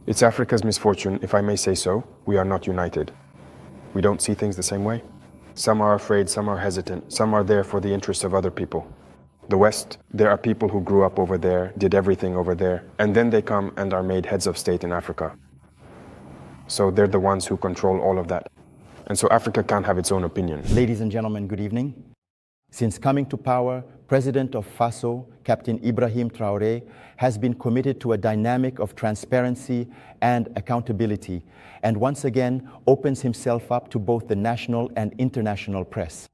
It's Africa's misfortune, if I may say so. We are not united. We don't see things the same way. Some are afraid, some are hesitant, some are there for the interests of other people. The West, there are people who grew up over there, did everything over there, and then they come and are made heads of state in Africa. So they're the ones who control all of that. And so Africa can't have its own opinion. Ladies and gentlemen, good evening. Since coming to power, President of Faso, Captain Ibrahim Traore, has been committed to a dynamic of transparency and accountability, and once again opens himself up to both the national and international press.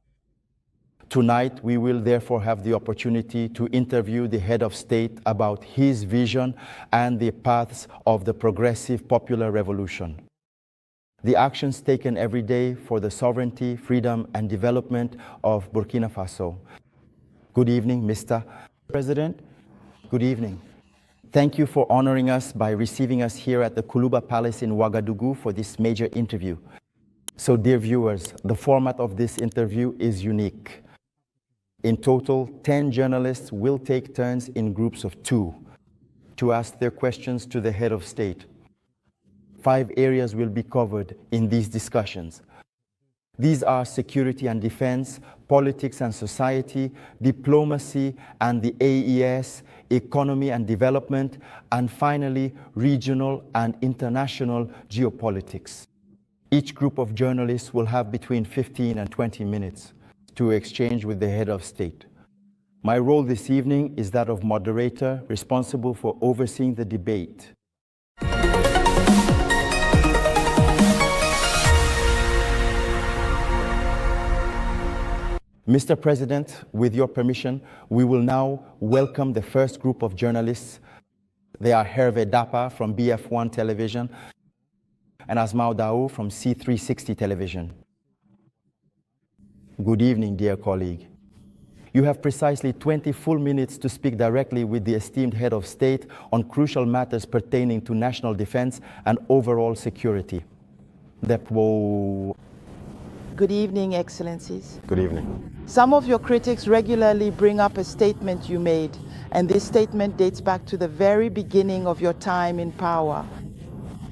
Tonight, we will therefore have the opportunity to interview the head of state about his vision and the paths of the progressive popular revolution. The actions taken every day for the sovereignty, freedom, and development of Burkina Faso. Good evening, Mr. President. Good evening. Thank you for honoring us by receiving us here at the Kuluba Palace in Ouagadougou for this major interview. So, dear viewers, the format of this interview is unique. In total, 10 journalists will take turns in groups of 2 to ask their questions to the head of state. 5 areas will be covered in these discussions. These are security and defense, politics and society, diplomacy and the AES, economy and development, and finally, regional and international geopolitics. Each group of journalists will have between 15 and 20 minutes to exchange with the head of state. My role this evening is that of moderator, responsible for overseeing the debate. Mr. President, with your permission, we will now welcome the first group of journalists. They are Hervé Dapa from BF1 Television and Asmao Dao from C360 Television. Good evening, dear colleague. You have precisely 20 full minutes to speak directly with the esteemed head of state on crucial matters pertaining to national defense and overall security. Good evening, Excellencies. Good evening. Some of your critics regularly bring up a statement you made, and this statement dates back to the very beginning of your time in power,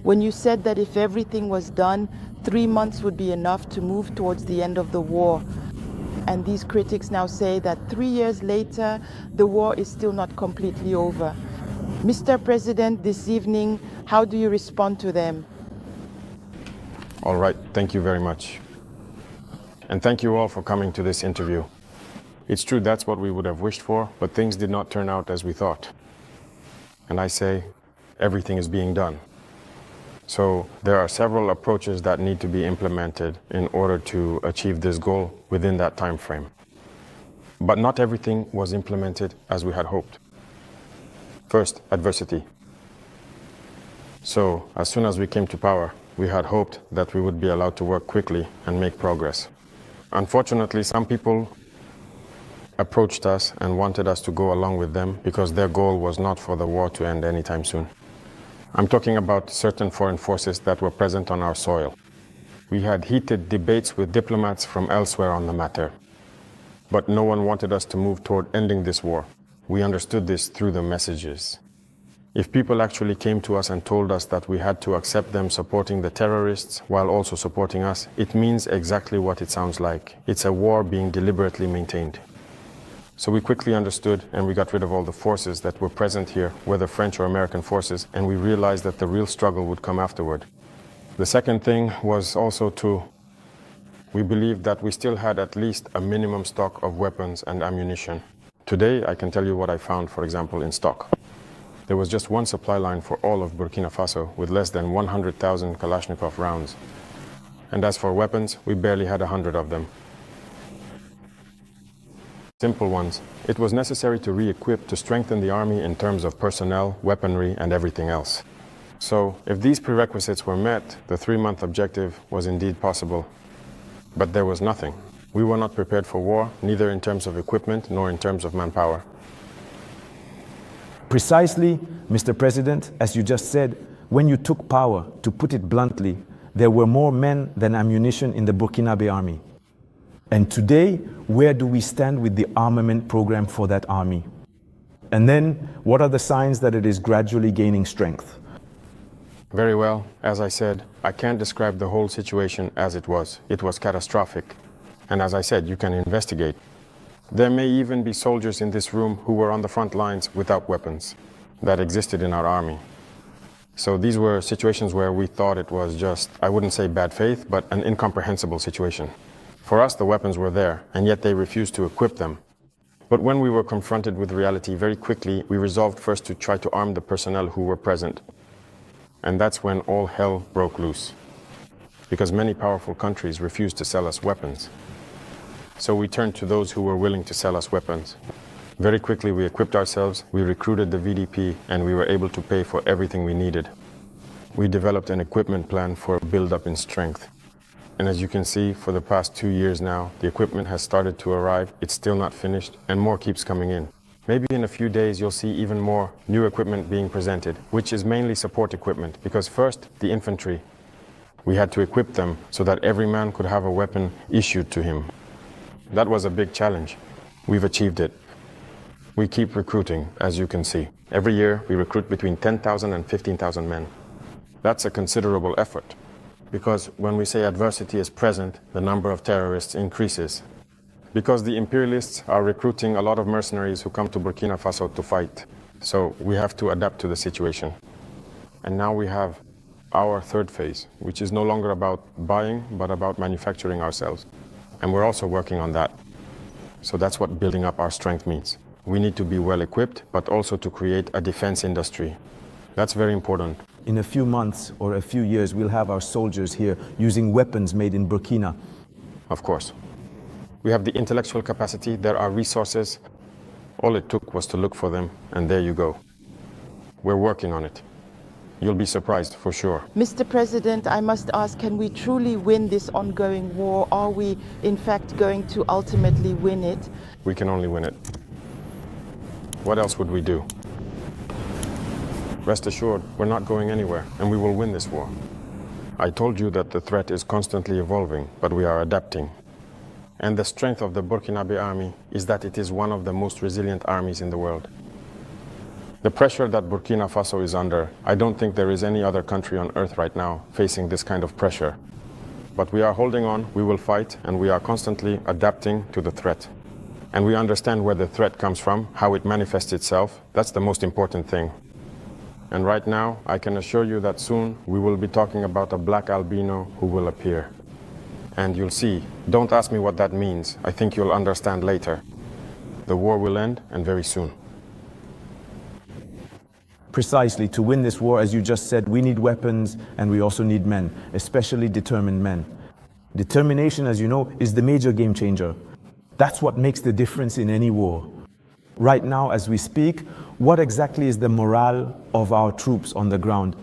when you said that if everything was done, 3 months would be enough to move towards the end of the war. And these critics now say that 3 years later, the war is still not completely over. Mr. President, this evening, how do you respond to them? All right, thank you very much. And thank you all for coming to this interview. It's true, that's what we would have wished for, but things did not turn out as we thought. And I say, everything is being done. So there are several approaches that need to be implemented in order to achieve this goal within that time frame. But not everything was implemented as we had hoped. First, adversity. So as soon as we came to power, we had hoped that we would be allowed to work quickly and make progress. Unfortunately, some people approached us and wanted us to go along with them because their goal was not for the war to end anytime soon. I'm talking about certain foreign forces that were present on our soil. We had heated debates with diplomats from elsewhere on the matter, but no one wanted us to move toward ending this war. We understood this through the messages. If people actually came to us and told us that we had to accept them supporting the terrorists while also supporting us, it means exactly what it sounds like. It's a war being deliberately maintained. So we quickly understood and we got rid of all the forces that were present here, whether French or American forces, and we realized that the real struggle would come afterward. The second thing was also we believed that we still had at least a minimum stock of weapons and ammunition. Today, I can tell you what I found, for example, in stock. There was just one supply line for all of Burkina Faso with less than 100,000 Kalashnikov rounds. And as for weapons, we barely had 100 of them. Simple ones. It was necessary to re-equip to strengthen the army in terms of personnel, weaponry, and everything else. So, if these prerequisites were met, the 3-month objective was indeed possible. But there was nothing. We were not prepared for war, neither in terms of equipment nor in terms of manpower. Precisely, Mr. President, as you just said, when you took power, to put it bluntly, there were more men than ammunition in the Burkinabe army. And today, where do we stand with the armament program for that army? And then, what are the signs that it is gradually gaining strength? Very well. As I said, I can't describe the whole situation as it was. It was catastrophic. And as I said, you can investigate. There may even be soldiers in this room who were on the front lines without weapons that existed in our army. So these were situations where we thought it was just, I wouldn't say bad faith, but an incomprehensible situation. For us, the weapons were there, and yet they refused to equip them. But when we were confronted with reality very quickly, we resolved first to try to arm the personnel who were present. And that's when all hell broke loose, because many powerful countries refused to sell us weapons. So we turned to those who were willing to sell us weapons. Very quickly we equipped ourselves, we recruited the VDP, and we were able to pay for everything we needed. We developed an equipment plan for a build-up in strength. And as you can see, for the past 2 years now, the equipment has started to arrive, it's still not finished, and more keeps coming in. Maybe in a few days you'll see even more new equipment being presented, which is mainly support equipment, because first, the infantry. We had to equip them so that every man could have a weapon issued to him. That was a big challenge. We've achieved it. We keep recruiting, as you can see. Every year, we recruit between 10,000 and 15,000 men. That's a considerable effort, because when we say adversity is present, the number of terrorists increases. Because the imperialists are recruiting a lot of mercenaries who come to Burkina Faso to fight. So we have to adapt to the situation. And now we have our third phase, which is no longer about buying, but about manufacturing ourselves. And we're also working on that. So that's what building up our strength means. We need to be well equipped, but also to create a defense industry. That's very important. In a few months or a few years, we'll have our soldiers here using weapons made in Burkina. Of course. We have the intellectual capacity, there are resources. All it took was to look for them, and there you go. We're working on it. You'll be surprised, for sure. Mr. President, I must ask, can we truly win this ongoing war? Are we, in fact, going to ultimately win it? We can only win it. What else would we do? Rest assured, we're not going anywhere, and we will win this war. I told you that the threat is constantly evolving, but we are adapting. And the strength of the Burkinabe army is that it is one of the most resilient armies in the world. The pressure that Burkina Faso is under, I don't think there is any other country on earth right now facing this kind of pressure. But we are holding on, we will fight, and we are constantly adapting to the threat. And we understand where the threat comes from, how it manifests itself. That's the most important thing. And right now, I can assure you that soon we will be talking about a black albino who will appear. And you'll see. Don't ask me what that means. I think you'll understand later. The war will end, and very soon. Precisely, to win this war, as you just said, we need weapons and we also need men, especially determined men. Determination, as you know, is the major game changer. That's what makes the difference in any war. Right now, as we speak, what exactly is the morale of our troops on the ground?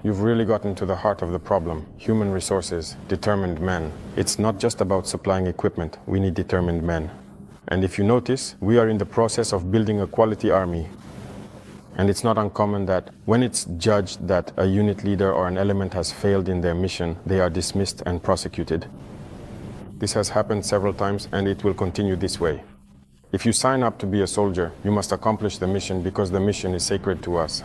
You've really gotten to the heart of the problem. Human resources, determined men. It's not just about supplying equipment. We need determined men. And if you notice, we are in the process of building a quality army. And it's not uncommon that when it's judged that a unit leader or an element has failed in their mission, they are dismissed and prosecuted. This has happened several times, and it will continue this way. If you sign up to be a soldier, you must accomplish the mission because the mission is sacred to us.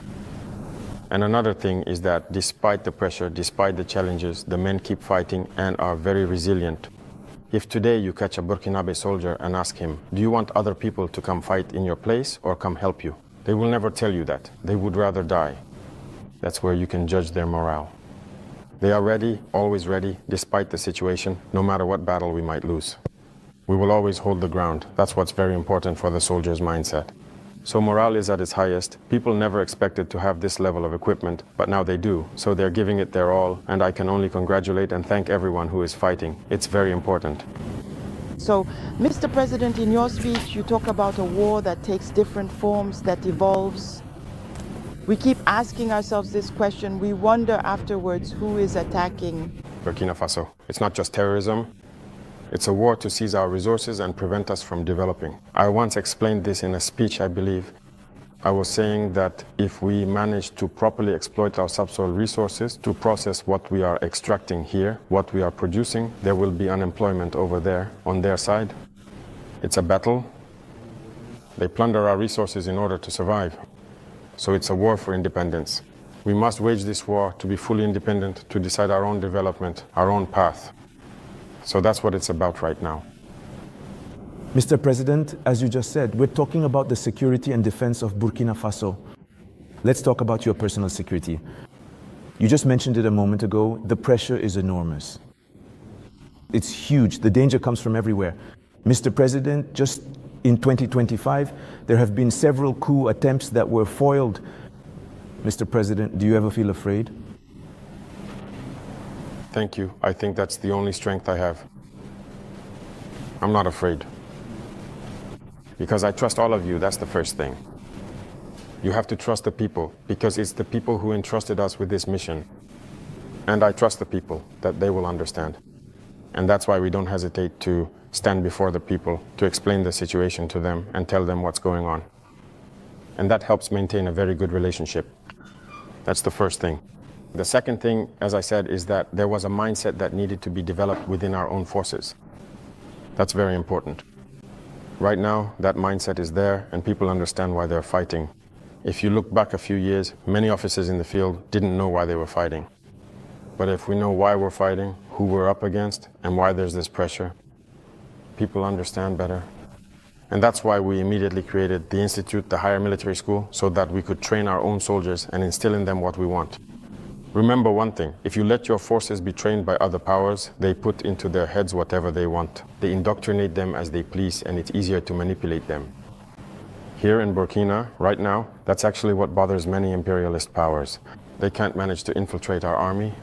And another thing is that despite the pressure, despite the challenges, the men keep fighting and are very resilient. If today you catch a Burkinabe soldier and ask him, do you want other people to come fight in your place or come help you? They will never tell you that. They would rather die. That's where you can judge their morale. They are ready, always ready, despite the situation, no matter what battle we might lose. We will always hold the ground. That's what's very important for the soldier's mindset. So morale is at its highest. People never expected to have this level of equipment, but now they do. So they're giving it their all, and I can only congratulate and thank everyone who is fighting. It's very important. So, Mr. President, in your speech, you talk about a war that takes different forms, that evolves. We keep asking ourselves this question. We wonder afterwards who is attacking. Burkina Faso. It's not just terrorism. It's a war to seize our resources and prevent us from developing. I once explained this in a speech, I believe. I was saying that if we manage to properly exploit our subsoil resources to process what we are extracting here, what we are producing, there will be unemployment over there on their side. It's a battle. They plunder our resources in order to survive. So it's a war for independence. We must wage this war to be fully independent, to decide our own development, our own path. So that's what it's about right now. Mr. President, as you just said, we're talking about the security and defense of Burkina Faso. Let's talk about your personal security. You just mentioned it a moment ago. The pressure is enormous. It's huge. The danger comes from everywhere. Mr. President, just in 2025, there have been several coup attempts that were foiled. Mr. President, do you ever feel afraid? Thank you. I think that's the only strength I have. I'm not afraid. Because I trust all of you, that's the first thing. You have to trust the people, because it's the people who entrusted us with this mission. And I trust the people, that they will understand. And that's why we don't hesitate to stand before the people, to explain the situation to them and tell them what's going on. And that helps maintain a very good relationship. That's the first thing. The second thing, as I said, is that there was a mindset that needed to be developed within our own forces. That's very important. Right now, that mindset is there and people understand why they're fighting. If you look back a few years, many officers in the field didn't know why they were fighting. But if we know why we're fighting, who we're up against, and why there's this pressure, people understand better. And that's why we immediately created the Institute, the higher military school, so that we could train our own soldiers and instill in them what we want. Remember one thing, if you let your forces be trained by other powers, they put into their heads whatever they want. They indoctrinate them as they please, and it's easier to manipulate them. Here in Burkina, right now, that's actually what bothers many imperialist powers. They can't manage to infiltrate our army.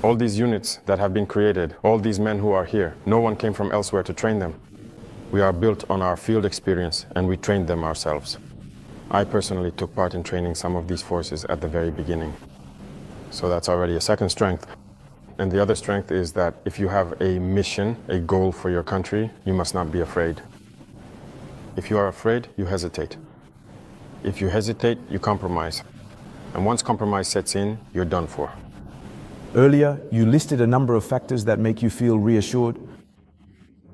All these units that have been created, all these men who are here, no one came from elsewhere to train them. We are built on our field experience, and we trained them ourselves. I personally took part in training some of these forces at the very beginning. So that's already a second strength. And the other strength is that if you have a mission, a goal for your country, you must not be afraid. If you are afraid, you hesitate. If you hesitate, you compromise. And once compromise sets in, you're done for. Earlier, you listed a number of factors that make you feel reassured.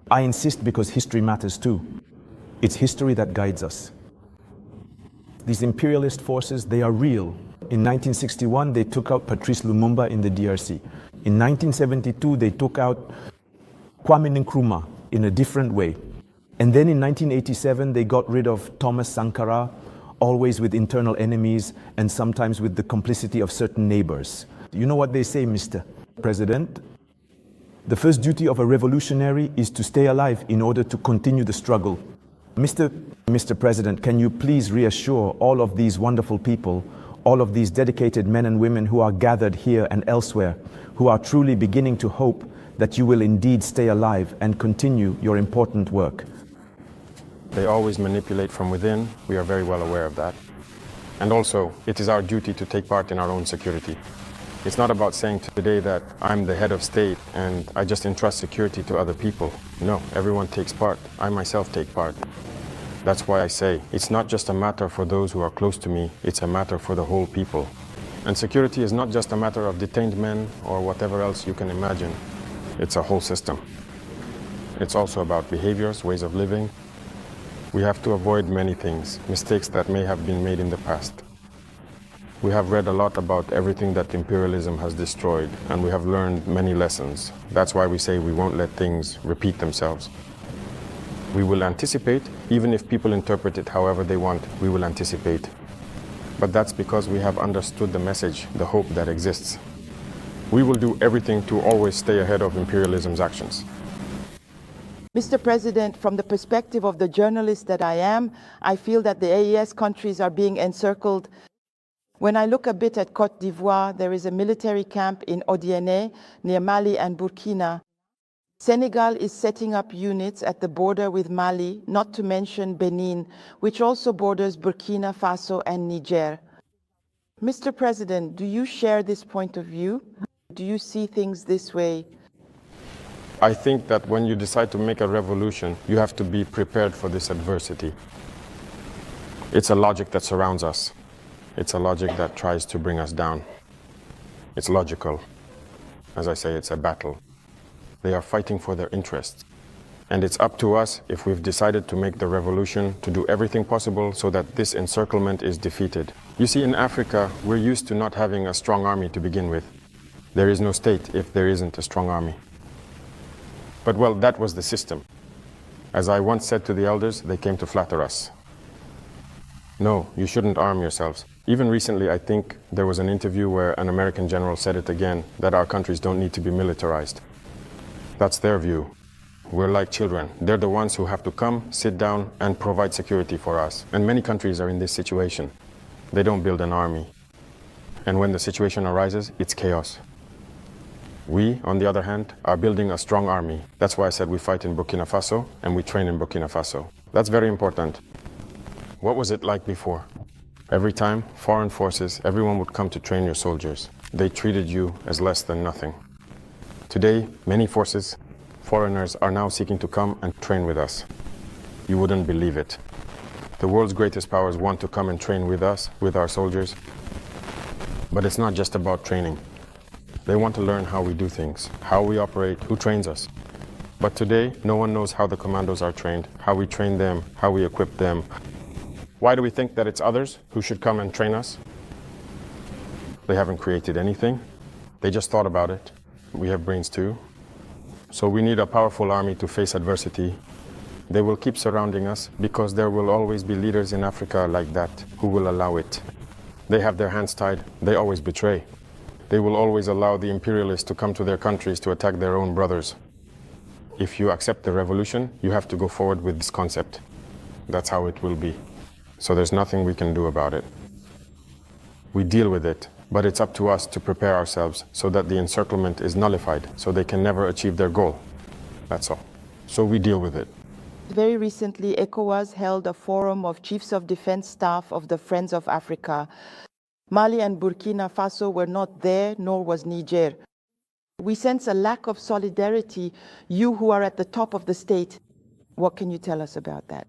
I insist because history matters too. It's history that guides us. These imperialist forces, they are real. In 1961, they took out Patrice Lumumba in the DRC. In 1972, they took out Kwame Nkrumah in a different way. And then in 1987, they got rid of Thomas Sankara, always with internal enemies and sometimes with the complicity of certain neighbors. You know what they say, Mr. President? The first duty of a revolutionary is to stay alive in order to continue the struggle. Mr. President, can you please reassure all of these wonderful people, all of these dedicated men and women who are gathered here and elsewhere, who are truly beginning to hope that you will indeed stay alive and continue your important work? They always manipulate from within. We are very well aware of that. And also, it is our duty to take part in our own security. It's not about saying today that I'm the head of state and I just entrust security to other people. No, everyone takes part. I myself take part. That's why I say it's not just a matter for those who are close to me, it's a matter for the whole people. And security is not just a matter of detained men or whatever else you can imagine. It's a whole system. It's also about behaviors, ways of living. We have to avoid many things, mistakes that may have been made in the past. We have read a lot about everything that imperialism has destroyed, and we have learned many lessons. That's why we say we won't let things repeat themselves. We will anticipate, even if people interpret it however they want, we will anticipate. But that's because we have understood the message, the hope that exists. We will do everything to always stay ahead of imperialism's actions. Mr. President, from the perspective of the journalist that I am, I feel that the AES countries are being encircled. When I look a bit at Côte d'Ivoire, there is a military camp in Odiene, near Mali and Burkina. Senegal is setting up units at the border with Mali, not to mention Benin, which also borders Burkina Faso and Niger. Mr. President, do you share this point of view? Do you see things this way? I think that when you decide to make a revolution, you have to be prepared for this adversity. It's a logic that surrounds us. It's a logic that tries to bring us down. It's logical. As I say, it's a battle. They are fighting for their interests. And it's up to us, if we've decided to make the revolution, to do everything possible so that this encirclement is defeated. You see, in Africa, we're used to not having a strong army to begin with. There is no state if there isn't a strong army. But well, that was the system. As I once said to the elders, they came to flatter us. No, you shouldn't arm yourselves. Even recently, I think there was an interview where an American general said it again, that our countries don't need to be militarized. That's their view. We're like children. They're the ones who have to come, sit down, and provide security for us. And many countries are in this situation. They don't build an army. And when the situation arises, it's chaos. We, on the other hand, are building a strong army. That's why I said we fight in Burkina Faso and we train in Burkina Faso. That's very important. What was it like before? Every time, foreign forces, everyone would come to train your soldiers. They treated you as less than nothing. Today, many forces, foreigners, are now seeking to come and train with us. You wouldn't believe it. The world's greatest powers want to come and train with us, with our soldiers. But it's not just about training. They want to learn how we do things, how we operate, who trains us. But today, no one knows how the commandos are trained, how we train them, how we equip them. Why do we think that it's others who should come and train us? They haven't created anything. They just thought about it. We have brains too. So we need a powerful army to face adversity. They will keep surrounding us because there will always be leaders in Africa like that who will allow it. They have their hands tied. They always betray. They will always allow the imperialists to come to their countries to attack their own brothers. If you accept the revolution, you have to go forward with this concept. That's how it will be. So there's nothing we can do about it. We deal with it, but it's up to us to prepare ourselves so that the encirclement is nullified, so they can never achieve their goal. That's all. So we deal with it. Very recently, ECOWAS held a forum of chiefs of defense staff of the Friends of Africa. Mali and Burkina Faso were not there, nor was Niger. We sense a lack of solidarity. You who are at the top of the state, what can you tell us about that?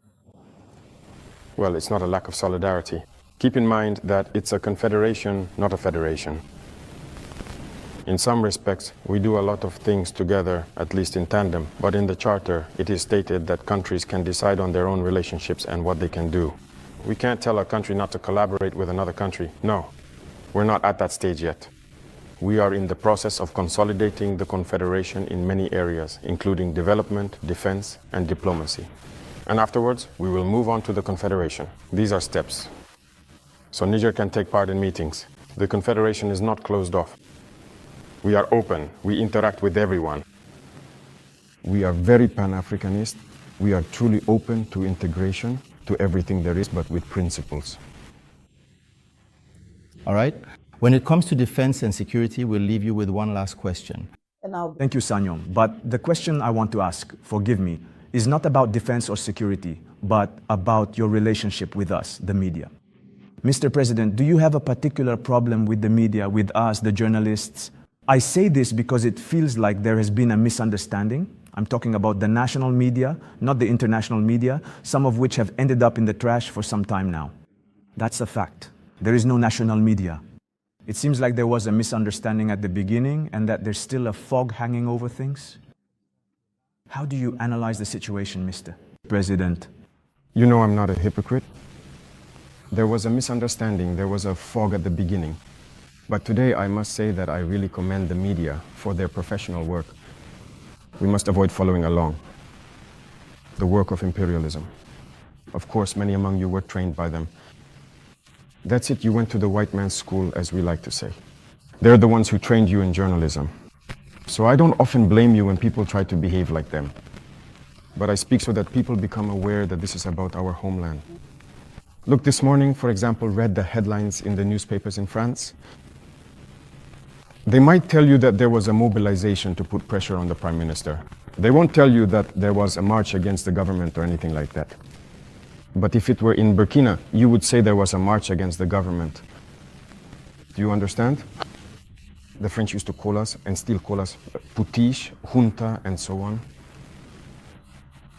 Well, it's not a lack of solidarity. Keep in mind that it's a confederation, not a federation. In some respects, we do a lot of things together, at least in tandem, but in the charter, it is stated that countries can decide on their own relationships and what they can do. We can't tell a country not to collaborate with another country. No, we're not at that stage yet. We are in the process of consolidating the confederation in many areas, including development, defense, and diplomacy. And afterwards, we will move on to the confederation. These are steps. So Niger can take part in meetings. The confederation is not closed off. We are open. We interact with everyone. We are very Pan-Africanist. We are truly open to integration, to everything there is, but with principles. All right. When it comes to defense and security, we'll leave you with one last question. Thank you, Sanyom. But the question I want to ask, forgive me, is not about defense or security, but about your relationship with us, the media. Mr. President, do you have a particular problem with the media, with us, the journalists? I say this because it feels like there has been a misunderstanding. I'm talking about the national media, not the international media, some of which have ended up in the trash for some time now. That's a fact. There is no national media. It seems like there was a misunderstanding at the beginning and that there's still a fog hanging over things. How do you analyze the situation, Mr. President? You know I'm not a hypocrite. There was a misunderstanding, there was a fog at the beginning. But today I must say that I really commend the media for their professional work. We must avoid following along the work of imperialism. Of course, many among you were trained by them. That's it, you went to the white man's school, as we like to say. They're the ones who trained you in journalism. So I don't often blame you when people try to behave like them. But I speak so that people become aware that this is about our homeland. Look, this morning, for example, read the headlines in the newspapers in France. They might tell you that there was a mobilization to put pressure on the Prime Minister. They won't tell you that there was a march against the government or anything like that. But if it were in Burkina, you would say there was a march against the government. Do you understand? The French used to call us, and still call us, putiche, junta, and so on.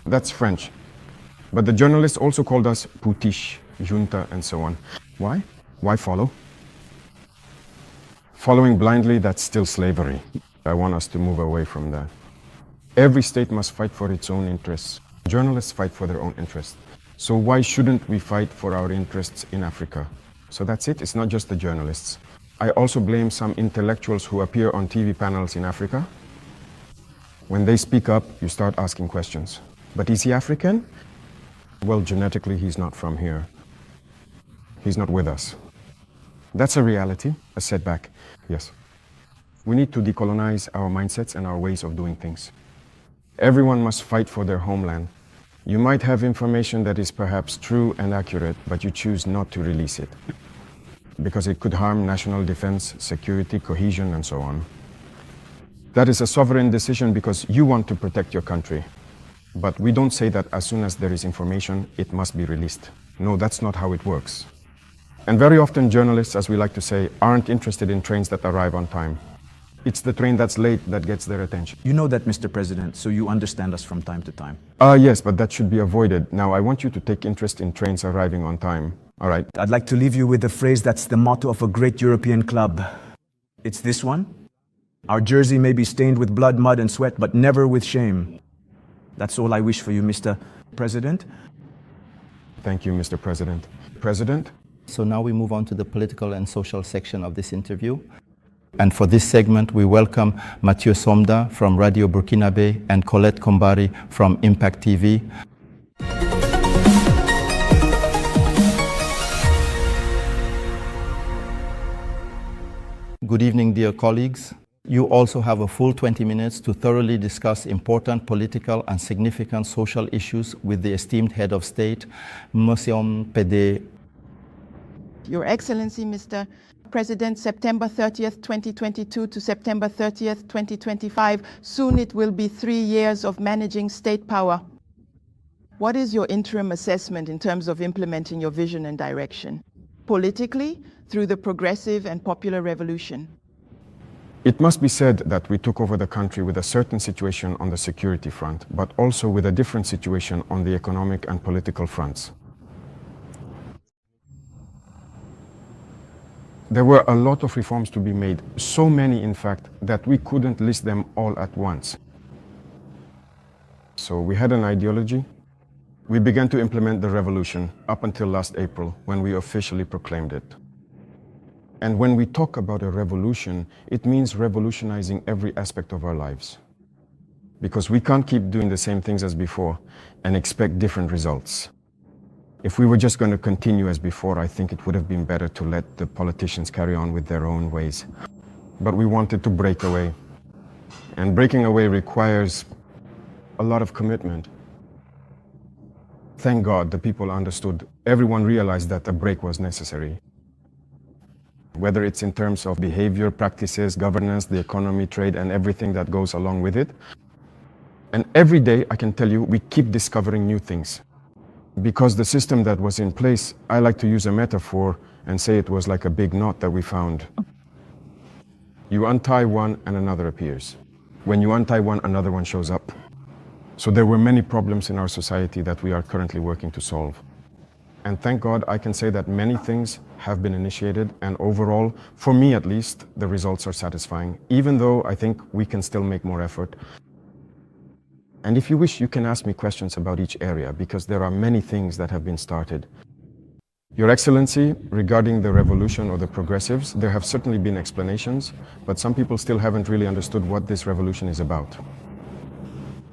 That's French. But the journalists also called us putiche, junta, and so on. Why? Why follow? Following blindly, that's still slavery. I want us to move away from that. Every state must fight for its own interests. Journalists fight for their own interests. So why shouldn't we fight for our interests in Africa? So that's it. It's not just the journalists. I also blame some intellectuals who appear on TV panels in Africa. When they speak up, you start asking questions. But is he African? Well, genetically, he's not from here. He's not with us. That's a reality, a setback, yes. We need to decolonize our mindsets and our ways of doing things. Everyone must fight for their homeland. You might have information that is perhaps true and accurate, but you choose not to release it because it could harm national defense, security, cohesion, and so on. That is a sovereign decision because you want to protect your country. But we don't say that as soon as there is information, it must be released. No, that's not how it works. And very often journalists, as we like to say, aren't interested in trains that arrive on time. It's the train that's late that gets their attention. You know that, Mr. President, so you understand us from time to time. Yes, but that should be avoided. Now, I want you to take interest in trains arriving on time. All right? I'd like to leave you with a phrase that's the motto of a great European club. It's this one. Our jersey may be stained with blood, mud, and sweat, but never with shame. That's all I wish for you, Mr. President. Thank you, Mr. President. President? So now we move on to the political and social section of this interview. And for this segment, we welcome Mathieu Somda from Radio Burkinabe and Colette Kombari from Impact TV. Good evening, dear colleagues. You also have a full 20 minutes to thoroughly discuss important political and significant social issues with the esteemed head of state, Monsieur PD. Your Excellency, Mr. President, September 30th, 2022 to September 30th, 2025. Soon it will be 3 years of managing state power. What is your interim assessment in terms of implementing your vision and direction? Politically, through the progressive and popular revolution. It must be said that we took over the country with a certain situation on the security front, but also with a different situation on the economic and political fronts. There were a lot of reforms to be made, so many in fact, that we couldn't list them all at once. So we had an ideology. We began to implement the revolution up until last April, when we officially proclaimed it. And when we talk about a revolution, it means revolutionizing every aspect of our lives. Because we can't keep doing the same things as before and expect different results. If we were just going to continue as before, I think it would have been better to let the politicians carry on with their own ways. But we wanted to break away. And breaking away requires a lot of commitment. Thank God the people understood. Everyone realized that a break was necessary. Whether it's in terms of behavior, practices, governance, the economy, trade, and everything that goes along with it. And every day, I can tell you, we keep discovering new things. Because the system that was in place, I like to use a metaphor and say it was like a big knot that we found. You untie one and another appears. When you untie one, another one shows up. So there were many problems in our society that we are currently working to solve. And thank God I can say that many things have been initiated, and overall, for me at least, the results are satisfying, even though I think we can still make more effort. And if you wish, you can ask me questions about each area, because there are many things that have been started. Your Excellency, regarding the revolution or the progressives, there have certainly been explanations, but some people still haven't really understood what this revolution is about.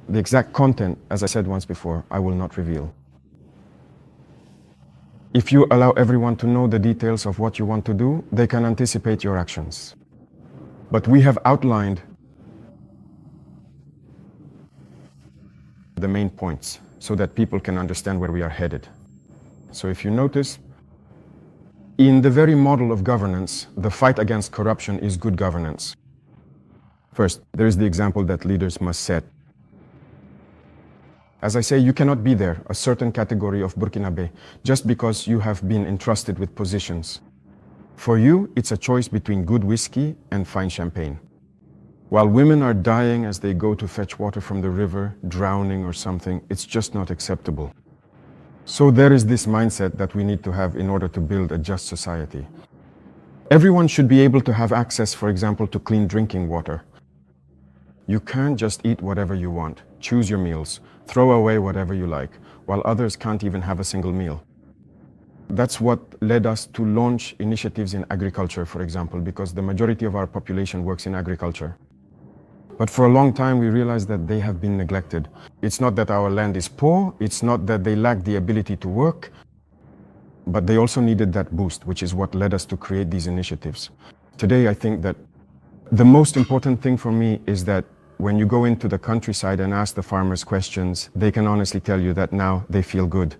The exact content, as I said once before, I will not reveal. If you allow everyone to know the details of what you want to do, they can anticipate your actions. But we have outlined the main points so that people can understand where we are headed. So if you notice, in the very model of governance, the fight against corruption is good governance. First, there is the example that leaders must set. As I say, you cannot be there, a certain category of Burkinabe, just because you have been entrusted with positions. For you, it's a choice between good whiskey and fine champagne. While women are dying as they go to fetch water from the river, drowning or something, it's just not acceptable. So there is this mindset that we need to have in order to build a just society. Everyone should be able to have access, for example, to clean drinking water. You can't just eat whatever you want, choose your meals, throw away whatever you like, while others can't even have a single meal. That's what led us to launch initiatives in agriculture, for example, because the majority of our population works in agriculture. But for a long time, we realized that they have been neglected. It's not that our land is poor, it's not that they lack the ability to work, but they also needed that boost, which is what led us to create these initiatives. Today, I think that the most important thing for me is that when you go into the countryside and ask the farmers questions, they can honestly tell you that now they feel good.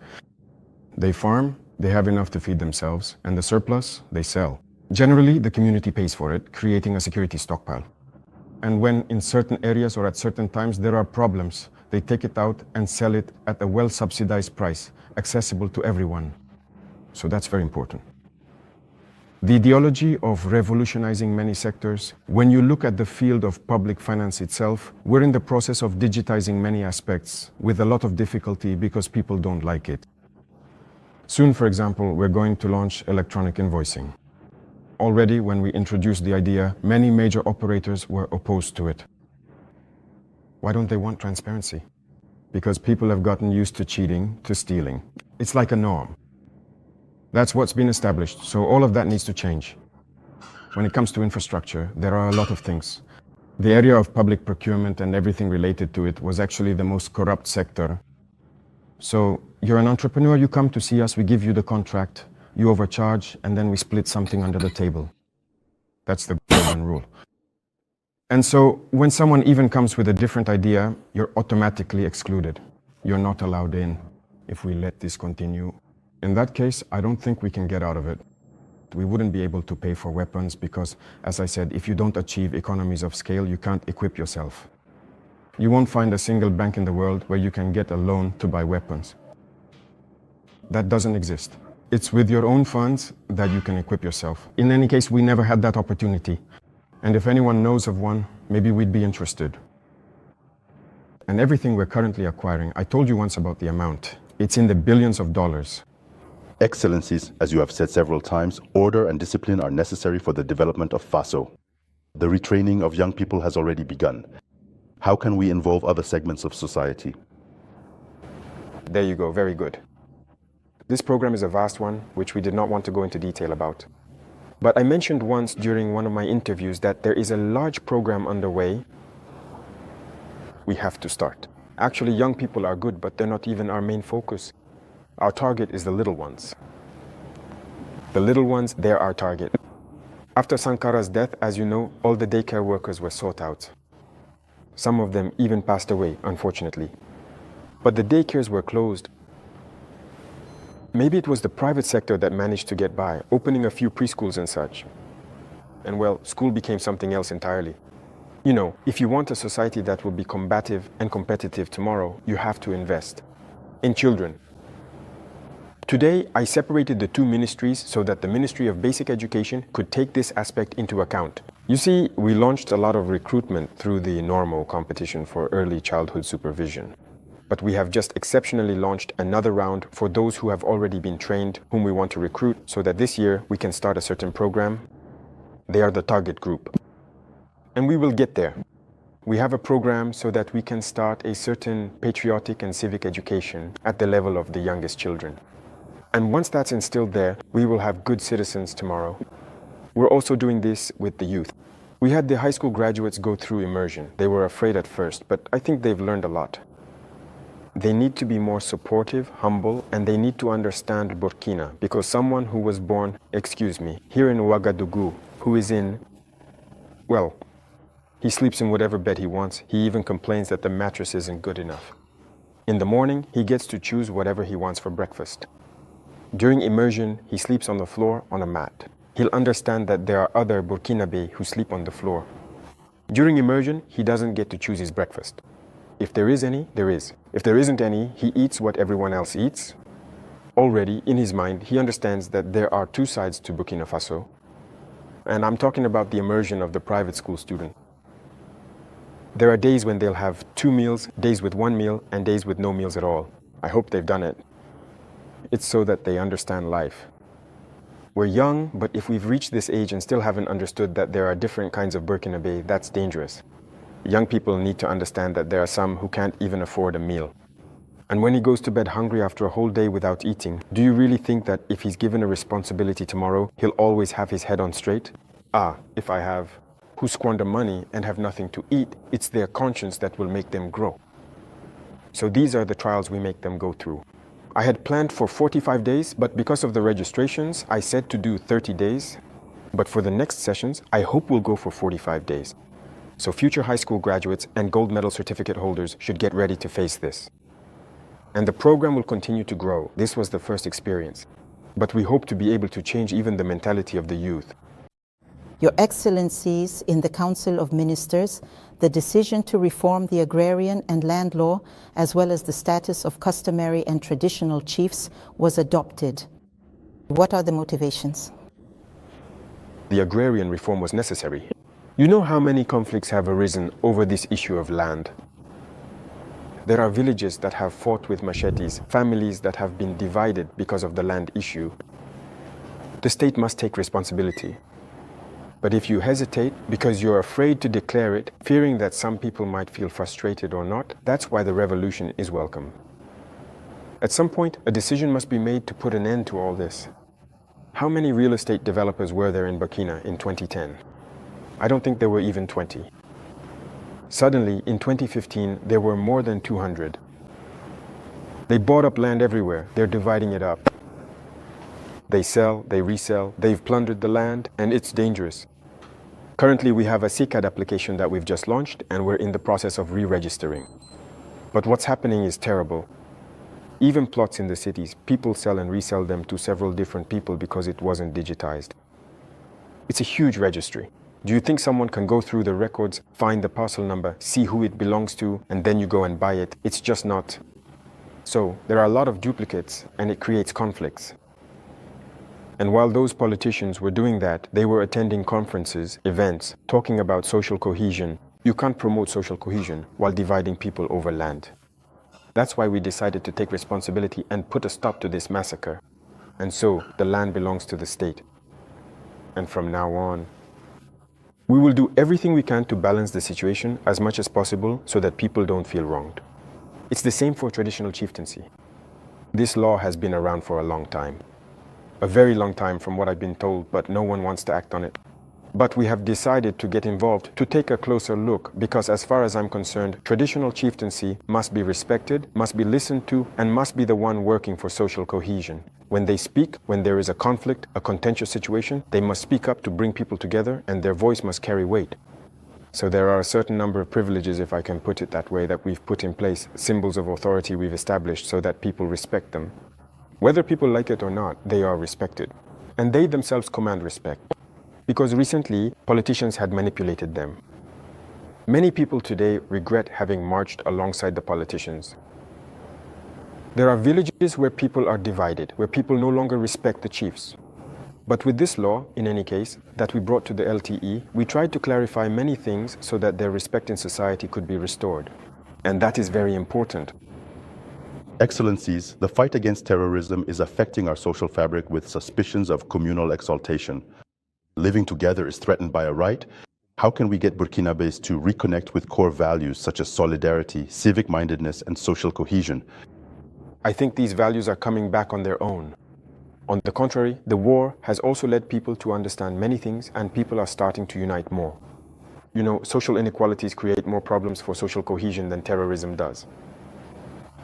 They farm, they have enough to feed themselves, and the surplus, they sell. Generally, the community pays for it, creating a security stockpile. And when in certain areas or at certain times there are problems, they take it out and sell it at a well-subsidized price, accessible to everyone. So that's very important. The ideology of revolutionizing many sectors, when you look at the field of public finance itself, we're in the process of digitizing many aspects with a lot of difficulty because people don't like it. Soon, for example, we're going to launch electronic invoicing. Already, when we introduced the idea, many major operators were opposed to it. Why don't they want transparency? Because people have gotten used to cheating, to stealing. It's like a norm. That's what's been established, so all of that needs to change. When it comes to infrastructure, there are a lot of things. The area of public procurement and everything related to it was actually the most corrupt sector. So you're an entrepreneur, you come to see us, we give you the contract, you overcharge, and then we split something under the table. That's the golden rule. And so when someone even comes with a different idea, you're automatically excluded. You're not allowed in if we let this continue. In that case, I don't think we can get out of it. We wouldn't be able to pay for weapons because, as I said, if you don't achieve economies of scale, you can't equip yourself. You won't find a single bank in the world where you can get a loan to buy weapons. That doesn't exist. It's with your own funds that you can equip yourself. In any case, we never had that opportunity. And if anyone knows of one, maybe we'd be interested. And everything we're currently acquiring, I told you once about the amount. It's in the billions of dollars. Excellencies, as you have said several times, order and discipline are necessary for the development of FASO. The retraining of young people has already begun. How can we involve other segments of society? There you go, very good. This program is a vast one, which we did not want to go into detail about. But I mentioned once during one of my interviews that there is a large program underway. We have to start. Actually, young people are good, but they're not even our main focus. Our target is the little ones. The little ones, they're our target. After Sankara's death, as you know, all the daycare workers were sought out. Some of them even passed away, unfortunately. But the daycares were closed. Maybe it was the private sector that managed to get by, opening a few preschools and such. And well, school became something else entirely. You know, if you want a society that will be combative and competitive tomorrow, you have to invest in children. Today, I separated the two ministries so that the Ministry of Basic Education could take this aspect into account. You see, we launched a lot of recruitment through the normal competition for early childhood supervision. But we have just exceptionally launched another round for those who have already been trained, whom we want to recruit, so that this year we can start a certain program. They are the target group. And we will get there. We have a program so that we can start a certain patriotic and civic education at the level of the youngest children. And once that's instilled there, we will have good citizens tomorrow. We're also doing this with the youth. We had the high school graduates go through immersion. They were afraid at first, but I think they've learned a lot. They need to be more supportive, humble, and they need to understand Burkina, because someone who was born, here in Ouagadougou, who is well, he sleeps in whatever bed he wants. He even complains that the mattress isn't good enough. In the morning, he gets to choose whatever he wants for breakfast. During immersion, he sleeps on the floor on a mat. He'll understand that there are other Burkinabe who sleep on the floor. During immersion, he doesn't get to choose his breakfast. If there is any, there is. If there isn't any, he eats what everyone else eats. Already, in his mind, he understands that there are two sides to Burkina Faso. And I'm talking about the immersion of the private school student. There are days when they'll have 2 meals, days with 1 meal, and days with no meals at all. I hope they've done it. It's so that they understand life. We're young, but if we've reached this age and still haven't understood that there are different kinds of Burkinabe, that's dangerous. Young people need to understand that there are some who can't even afford a meal. And when he goes to bed hungry after a whole day without eating, do you really think that if he's given a responsibility tomorrow, he'll always have his head on straight? If I have, who squander money and have nothing to eat, it's their conscience that will make them grow. So these are the trials we make them go through. I had planned for 45 days, but because of the registrations, I said to do 30 days. But for the next sessions, I hope we'll go for 45 days. So future high school graduates and gold medal certificate holders should get ready to face this. And the program will continue to grow. This was the first experience. But we hope to be able to change even the mentality of the youth. Your Excellencies, in the Council of Ministers, the decision to reform the agrarian and land law, as well as the status of customary and traditional chiefs, was adopted. What are the motivations? The agrarian reform was necessary. You know how many conflicts have arisen over this issue of land? There are villages that have fought with machetes, families that have been divided because of the land issue. The state must take responsibility. But if you hesitate because you're afraid to declare it, fearing that some people might feel frustrated or not, that's why the revolution is welcome. At some point, a decision must be made to put an end to all this. How many real estate developers were there in Burkina in 2010? I don't think there were even 20. Suddenly, in 2015, there were more than 200. They bought up land everywhere. They're dividing it up. They sell, they resell, they've plundered the land, and it's dangerous. Currently, we have a CCAD application that we've just launched, and we're in the process of re-registering. But what's happening is terrible. Even plots in the cities, people sell and resell them to several different people because it wasn't digitized. It's a huge registry. Do you think someone can go through the records, find the parcel number, see who it belongs to, and then you go and buy it? It's just not. So, there are a lot of duplicates, and it creates conflicts. And while those politicians were doing that, they were attending conferences, events, talking about social cohesion. You can't promote social cohesion while dividing people over land. That's why we decided to take responsibility and put a stop to this massacre. And so, the land belongs to the state. And from now on, we will do everything we can to balance the situation as much as possible so that people don't feel wronged. It's the same for traditional chieftaincy. This law has been around for a long time. A very long time from what I've been told, but no one wants to act on it. But we have decided to get involved to take a closer look because as far as I'm concerned, traditional chieftaincy must be respected, must be listened to, and must be the one working for social cohesion. When they speak, when there is a conflict, a contentious situation, they must speak up to bring people together and their voice must carry weight. So there are a certain number of privileges, if I can put it that way, that we've put in place, symbols of authority we've established so that people respect them. Whether people like it or not, they are respected. And they themselves command respect. Because recently, politicians had manipulated them. Many people today regret having marched alongside the politicians. There are villages where people are divided, where people no longer respect the chiefs. But with this law, in any case, that we brought to the LTE, we tried to clarify many things so that their respect in society could be restored. And that is very important. Excellencies, the fight against terrorism is affecting our social fabric with suspicions of communal exaltation. Living together is threatened by a right. How can we get Burkinabés to reconnect with core values such as solidarity, civic-mindedness, and social cohesion? I think these values are coming back on their own. On the contrary, the war has also led people to understand many things, and people are starting to unite more. You know, social inequalities create more problems for social cohesion than terrorism does.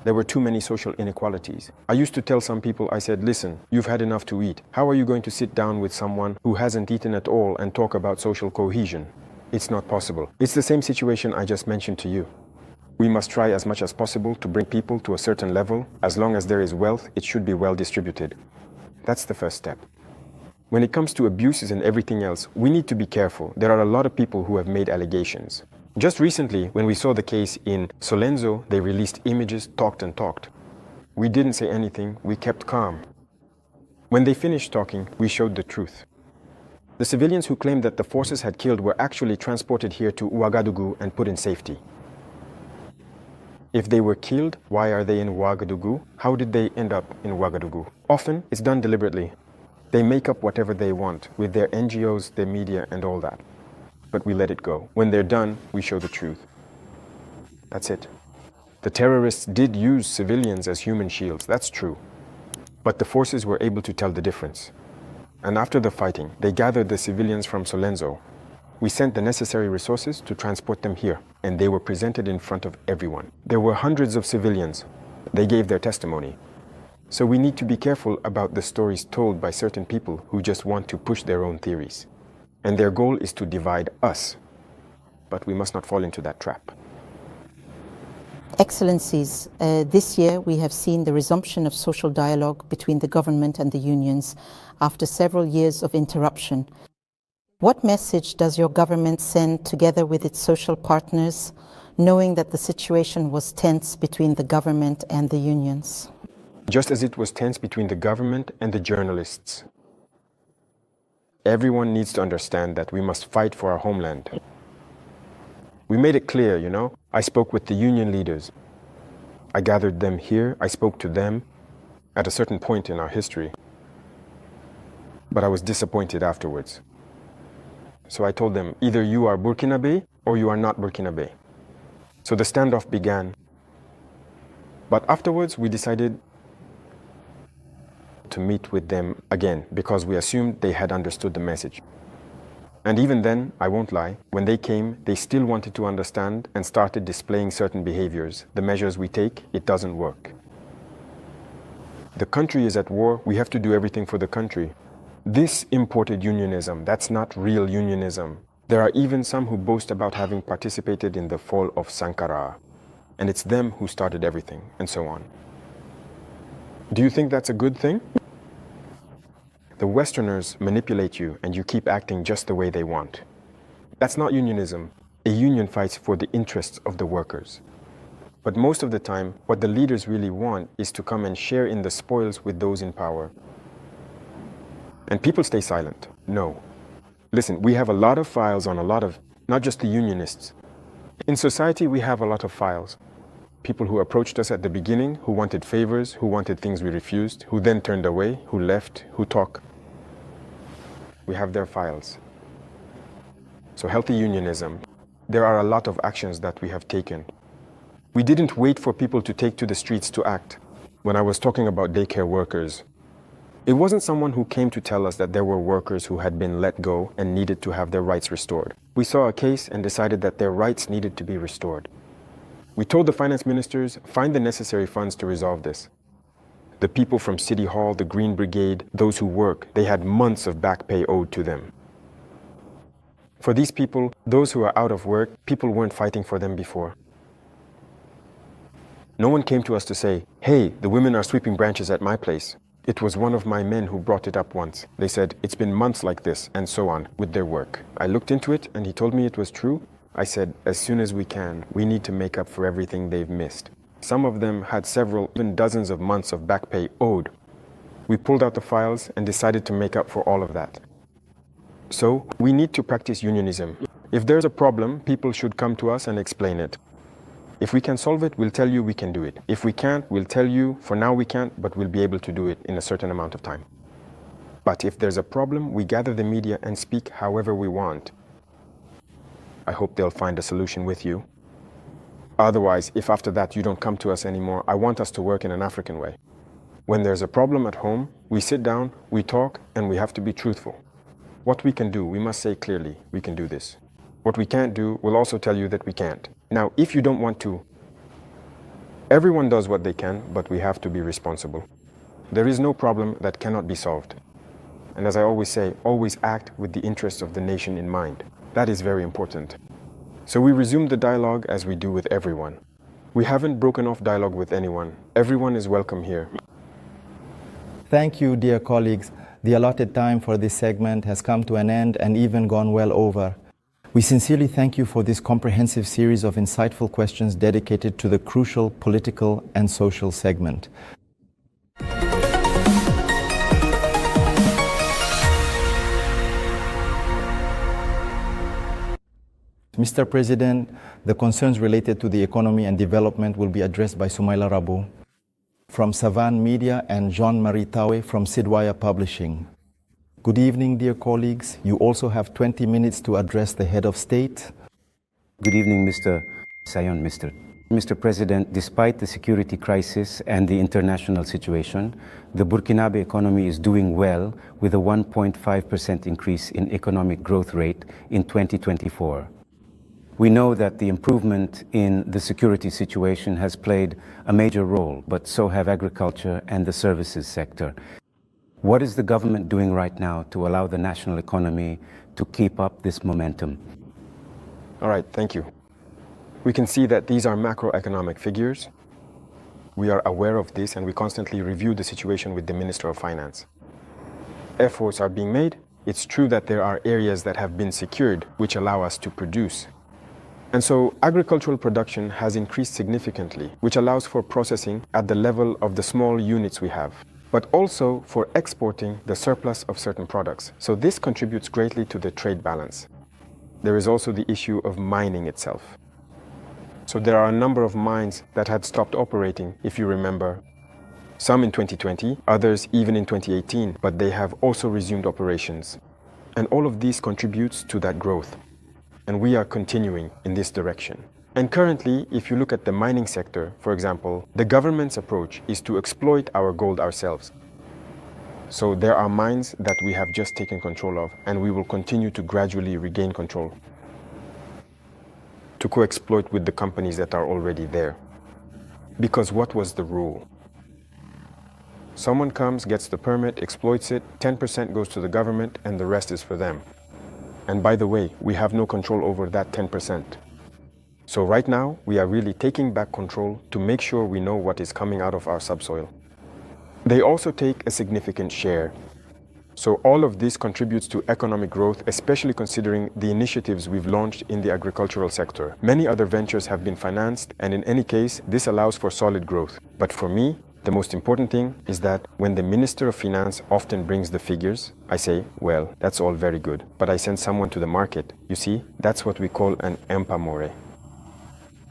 There were too many social inequalities. I used to tell some people, I said, listen, you've had enough to eat. How are you going to sit down with someone who hasn't eaten at all and talk about social cohesion? It's not possible. It's the same situation I just mentioned to you. We must try as much as possible to bring people to a certain level. As long as there is wealth, it should be well distributed. That's the first step. When it comes to abuses and everything else, we need to be careful. There are a lot of people who have made allegations. Just recently, when we saw the case in Solenzo, they released images, talked and talked. We didn't say anything, we kept calm. When they finished talking, we showed the truth. The civilians who claimed that the forces had killed were actually transported here to Ouagadougou and put in safety. If they were killed, why are they in Ouagadougou? How did they end up in Ouagadougou? Often, it's done deliberately. They make up whatever they want with their NGOs, their media, and all that. But we let it go. When they're done, we show the truth. That's it. The terrorists did use civilians as human shields, that's true. But the forces were able to tell the difference. And after the fighting, they gathered the civilians from Solenzo. We sent the necessary resources to transport them here, and they were presented in front of everyone. There were hundreds of civilians. They gave their testimony. So we need to be careful about the stories told by certain people who just want to push their own theories. And their goal is to divide us. But we must not fall into that trap. Excellencies, this year we have seen the resumption of social dialogue between the government and the unions after several years of interruption. What message does your government send together with its social partners, knowing that the situation was tense between the government and the unions? Just as it was tense between the government and the journalists. Everyone needs to understand that we must fight for our homeland. We made it clear, you know. I spoke with the union leaders. I gathered them here. I spoke to them at a certain point in our history. But I was disappointed afterwards. So I told them, either you are Burkinabe or you are not Burkinabe. So the standoff began. But afterwards, we decided to meet with them again because we assumed they had understood the message. And even then, I won't lie, when they came, they still wanted to understand and started displaying certain behaviors. The measures we take, it doesn't work. The country is at war, we have to do everything for the country. This imported unionism, that's not real unionism. There are even some who boast about having participated in the fall of Sankara. And it's them who started everything, and so on. Do you think that's a good thing? The Westerners manipulate you and you keep acting just the way they want. That's not unionism. A union fights for the interests of the workers. But most of the time, what the leaders really want is to come and share in the spoils with those in power. And people stay silent. No. Listen, we have a lot of files on a lot of, not just the unionists. In society, we have a lot of files. People who approached us at the beginning, who wanted favors, who wanted things we refused, who then turned away, who left, who talk. We have their files. So healthy unionism. There are a lot of actions that we have taken. We didn't wait for people to take to the streets to act. When I was talking about daycare workers, it wasn't someone who came to tell us that there were workers who had been let go and needed to have their rights restored. We saw a case and decided that their rights needed to be restored. We told the finance ministers, find the necessary funds to resolve this. The people from City Hall, the Green Brigade, those who work, they had months of back pay owed to them. For these people, those who are out of work, people weren't fighting for them before. No one came to us to say, hey, the women are sweeping branches at my place. It was one of my men who brought it up once. They said, it's been months like this, and so on, with their work. I looked into it, and he told me it was true. I said, as soon as we can, we need to make up for everything they've missed. Some of them had several, even dozens of months of back pay owed. We pulled out the files and decided to make up for all of that. So, we need to practice unionism. If there's a problem, people should come to us and explain it. If we can solve it, we'll tell you we can do it. If we can't, we'll tell you, for now we can't, but we'll be able to do it in a certain amount of time. But if there's a problem, we gather the media and speak however we want. I hope they'll find a solution with you. Otherwise, if after that you don't come to us anymore, I want us to work in an African way. When there's a problem at home, we sit down, we talk, and we have to be truthful. What we can do, we must say clearly, we can do this. What we can't do, we'll also tell you that we can't. Now, if you don't want to, everyone does what they can, but we have to be responsible. There is no problem that cannot be solved. And as I always say, always act with the interests of the nation in mind. That is very important. So we resumed the dialogue as we do with everyone. We haven't broken off dialogue with anyone. Everyone is welcome here. Thank you, dear colleagues. The allotted time for this segment has come to an end and even gone well over. We sincerely thank you for this comprehensive series of insightful questions dedicated to the crucial political and social segment. Mr. President, the concerns related to the economy and development will be addressed by Soumaila Rabo from Savan Media and Jean-Marie Tawe from Sidwaya Publishing. Good evening, dear colleagues. You also have 20 minutes to address the head of state. Good evening, Mr. Sayon, Mr. Mr. President, despite the security crisis and the international situation, the Burkinabe economy is doing well with a 1.5% increase in economic growth rate in 2024. We know that the improvement in the security situation has played a major role, but so have agriculture and the services sector. What is the government doing right now to allow the national economy to keep up this momentum? All right, thank you. We can see that these are macroeconomic figures. We are aware of this and we constantly review the situation with the Minister of Finance. Efforts are being made. It's true that there are areas that have been secured which allow us to produce. And so agricultural production has increased significantly, which allows for processing at the level of the small units we have, but also for exporting the surplus of certain products. So this contributes greatly to the trade balance. There is also the issue of mining itself. So there are a number of mines that had stopped operating, if you remember. Some in 2020, others even in 2018, but they have also resumed operations. And all of these contributes to that growth. And we are continuing in this direction. And currently, if you look at the mining sector, for example, the government's approach is to exploit our gold ourselves. So there are mines that we have just taken control of, and we will continue to gradually regain control, to co-exploit with the companies that are already there. Because what was the rule? Someone comes, gets the permit, exploits it, 10% goes to the government, and the rest is for them. And by the way, we have no control over that 10%. So right now, we are really taking back control to make sure we know what is coming out of our subsoil. They also take a significant share. So all of this contributes to economic growth, especially considering the initiatives we've launched in the agricultural sector. Many other ventures have been financed, and in any case, this allows for solid growth. But for me, the most important thing is that when the Minister of Finance often brings the figures, I say, well, that's all very good, but I send someone to the market. You see, that's what we call an empamore.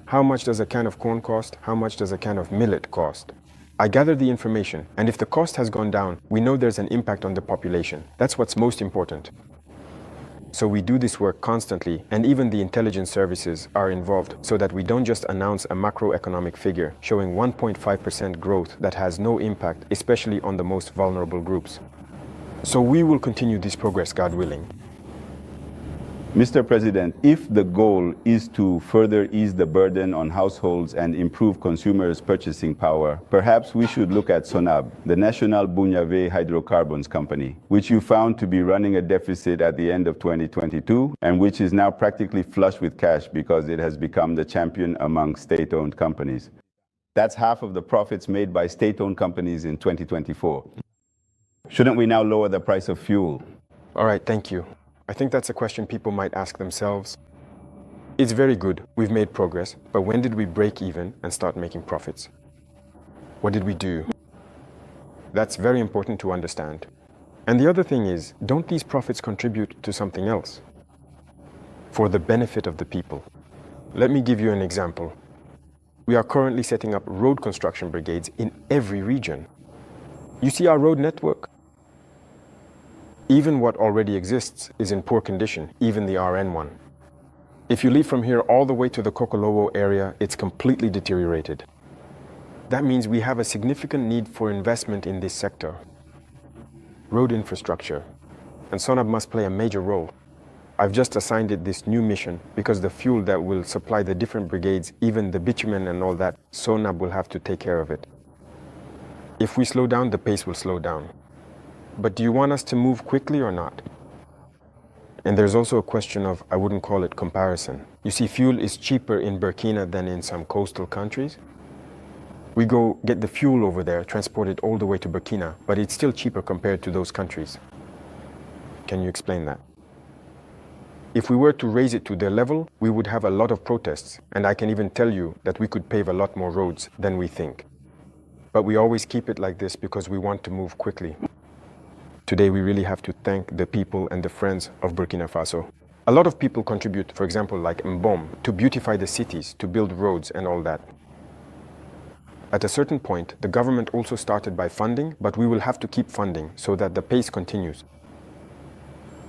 How much does a can of corn cost? How much does a can of millet cost? I gather the information, and if the cost has gone down, we know there's an impact on the population. That's what's most important. So we do this work constantly, and even the intelligence services are involved so that we don't just announce a macroeconomic figure showing 1.5% growth that has no impact, especially on the most vulnerable groups. So we will continue this progress, God willing. Mr. President, if the goal is to further ease the burden on households and improve consumers' purchasing power, perhaps we should look at SONAB, the National Bunyave Hydrocarbons Company, which you found to be running a deficit at the end of 2022 and which is now practically flush with cash because it has become the champion among state-owned companies. That's half of the profits made by state-owned companies in 2024. Shouldn't we now lower the price of fuel? All right, thank you. I think that's a question people might ask themselves. It's very good, we've made progress, but when did we break even and start making profits? What did we do? That's very important to understand. And the other thing is, don't these profits contribute to something else? For the benefit of the people. Let me give you an example. We are currently setting up road construction brigades in every region. You see our road network? Even what already exists is in poor condition, even the RN one. If you leave from here all the way to the Kokolowo area, it's completely deteriorated. That means we have a significant need for investment in this sector. Road infrastructure. And SONAB must play a major role. I've just assigned it this new mission because the fuel that will supply the different brigades, even the bitumen and all that, SONAB will have to take care of it. If we slow down, the pace will slow down. But do you want us to move quickly or not? And there's also a question of, I wouldn't call it comparison. You see, fuel is cheaper in Burkina than in some coastal countries. We go get the fuel over there, transport it all the way to Burkina, but it's still cheaper compared to those countries. Can you explain that? If we were to raise it to their level, we would have a lot of protests, and I can even tell you that we could pave a lot more roads than we think. But we always keep it like this because we want to move quickly. Today, we really have to thank the people and the friends of Burkina Faso. A lot of people contribute, for example, like Mbom, to beautify the cities, to build roads and all that. At a certain point, the government also started by funding, but we will have to keep funding so that the pace continues.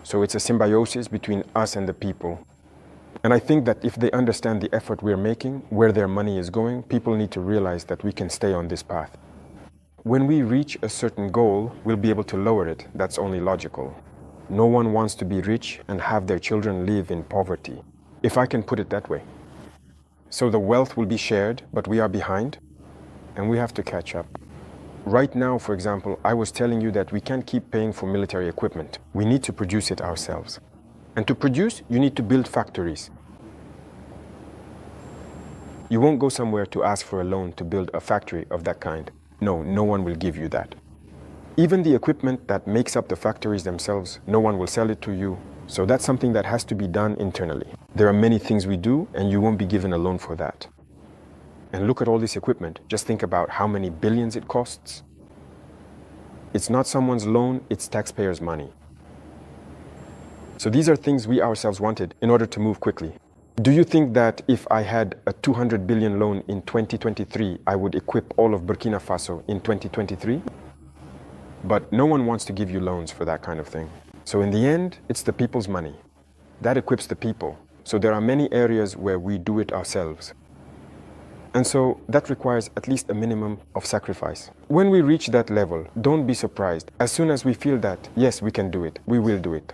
So it's a symbiosis between us and the people. And I think that if they understand the effort we're making, where their money is going, people need to realize that we can stay on this path. When we reach a certain goal, we'll be able to lower it. That's only logical. No one wants to be rich and have their children live in poverty, if I can put it that way. So the wealth will be shared, but we are behind, and we have to catch up. Right now, for example, I was telling you that we can't keep paying for military equipment. We need to produce it ourselves. And to produce, you need to build factories. You won't go somewhere to ask for a loan to build a factory of that kind. No, no one will give you that. Even the equipment that makes up the factories themselves, no one will sell it to you. So that's something that has to be done internally. There are many things we do, and you won't be given a loan for that. And look at all this equipment. Just think about how many billions it costs. It's not someone's loan, it's taxpayers' money. So these are things we ourselves wanted in order to move quickly. Do you think that if I had a 200 billion loan in 2023, I would equip all of Burkina Faso in 2023? But no one wants to give you loans for that kind of thing. So in the end, it's the people's money. That equips the people. So there are many areas where we do it ourselves. And so that requires at least a minimum of sacrifice. When we reach that level, don't be surprised. As soon as we feel that, yes, we can do it, we will do it.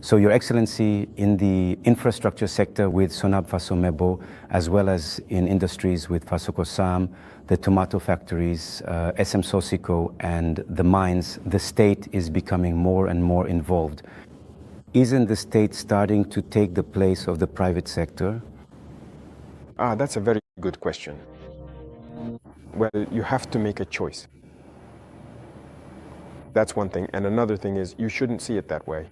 So, Your Excellency, in the infrastructure sector with Sonab Faso Mebo, as well as in industries with Fasokosam, the tomato factories, SM Sosiko, and the mines, the state is becoming more and more involved. Isn't the state starting to take the place of the private sector? That's a very good question. Well, you have to make a choice. That's one thing. And another thing is, you shouldn't see it that way.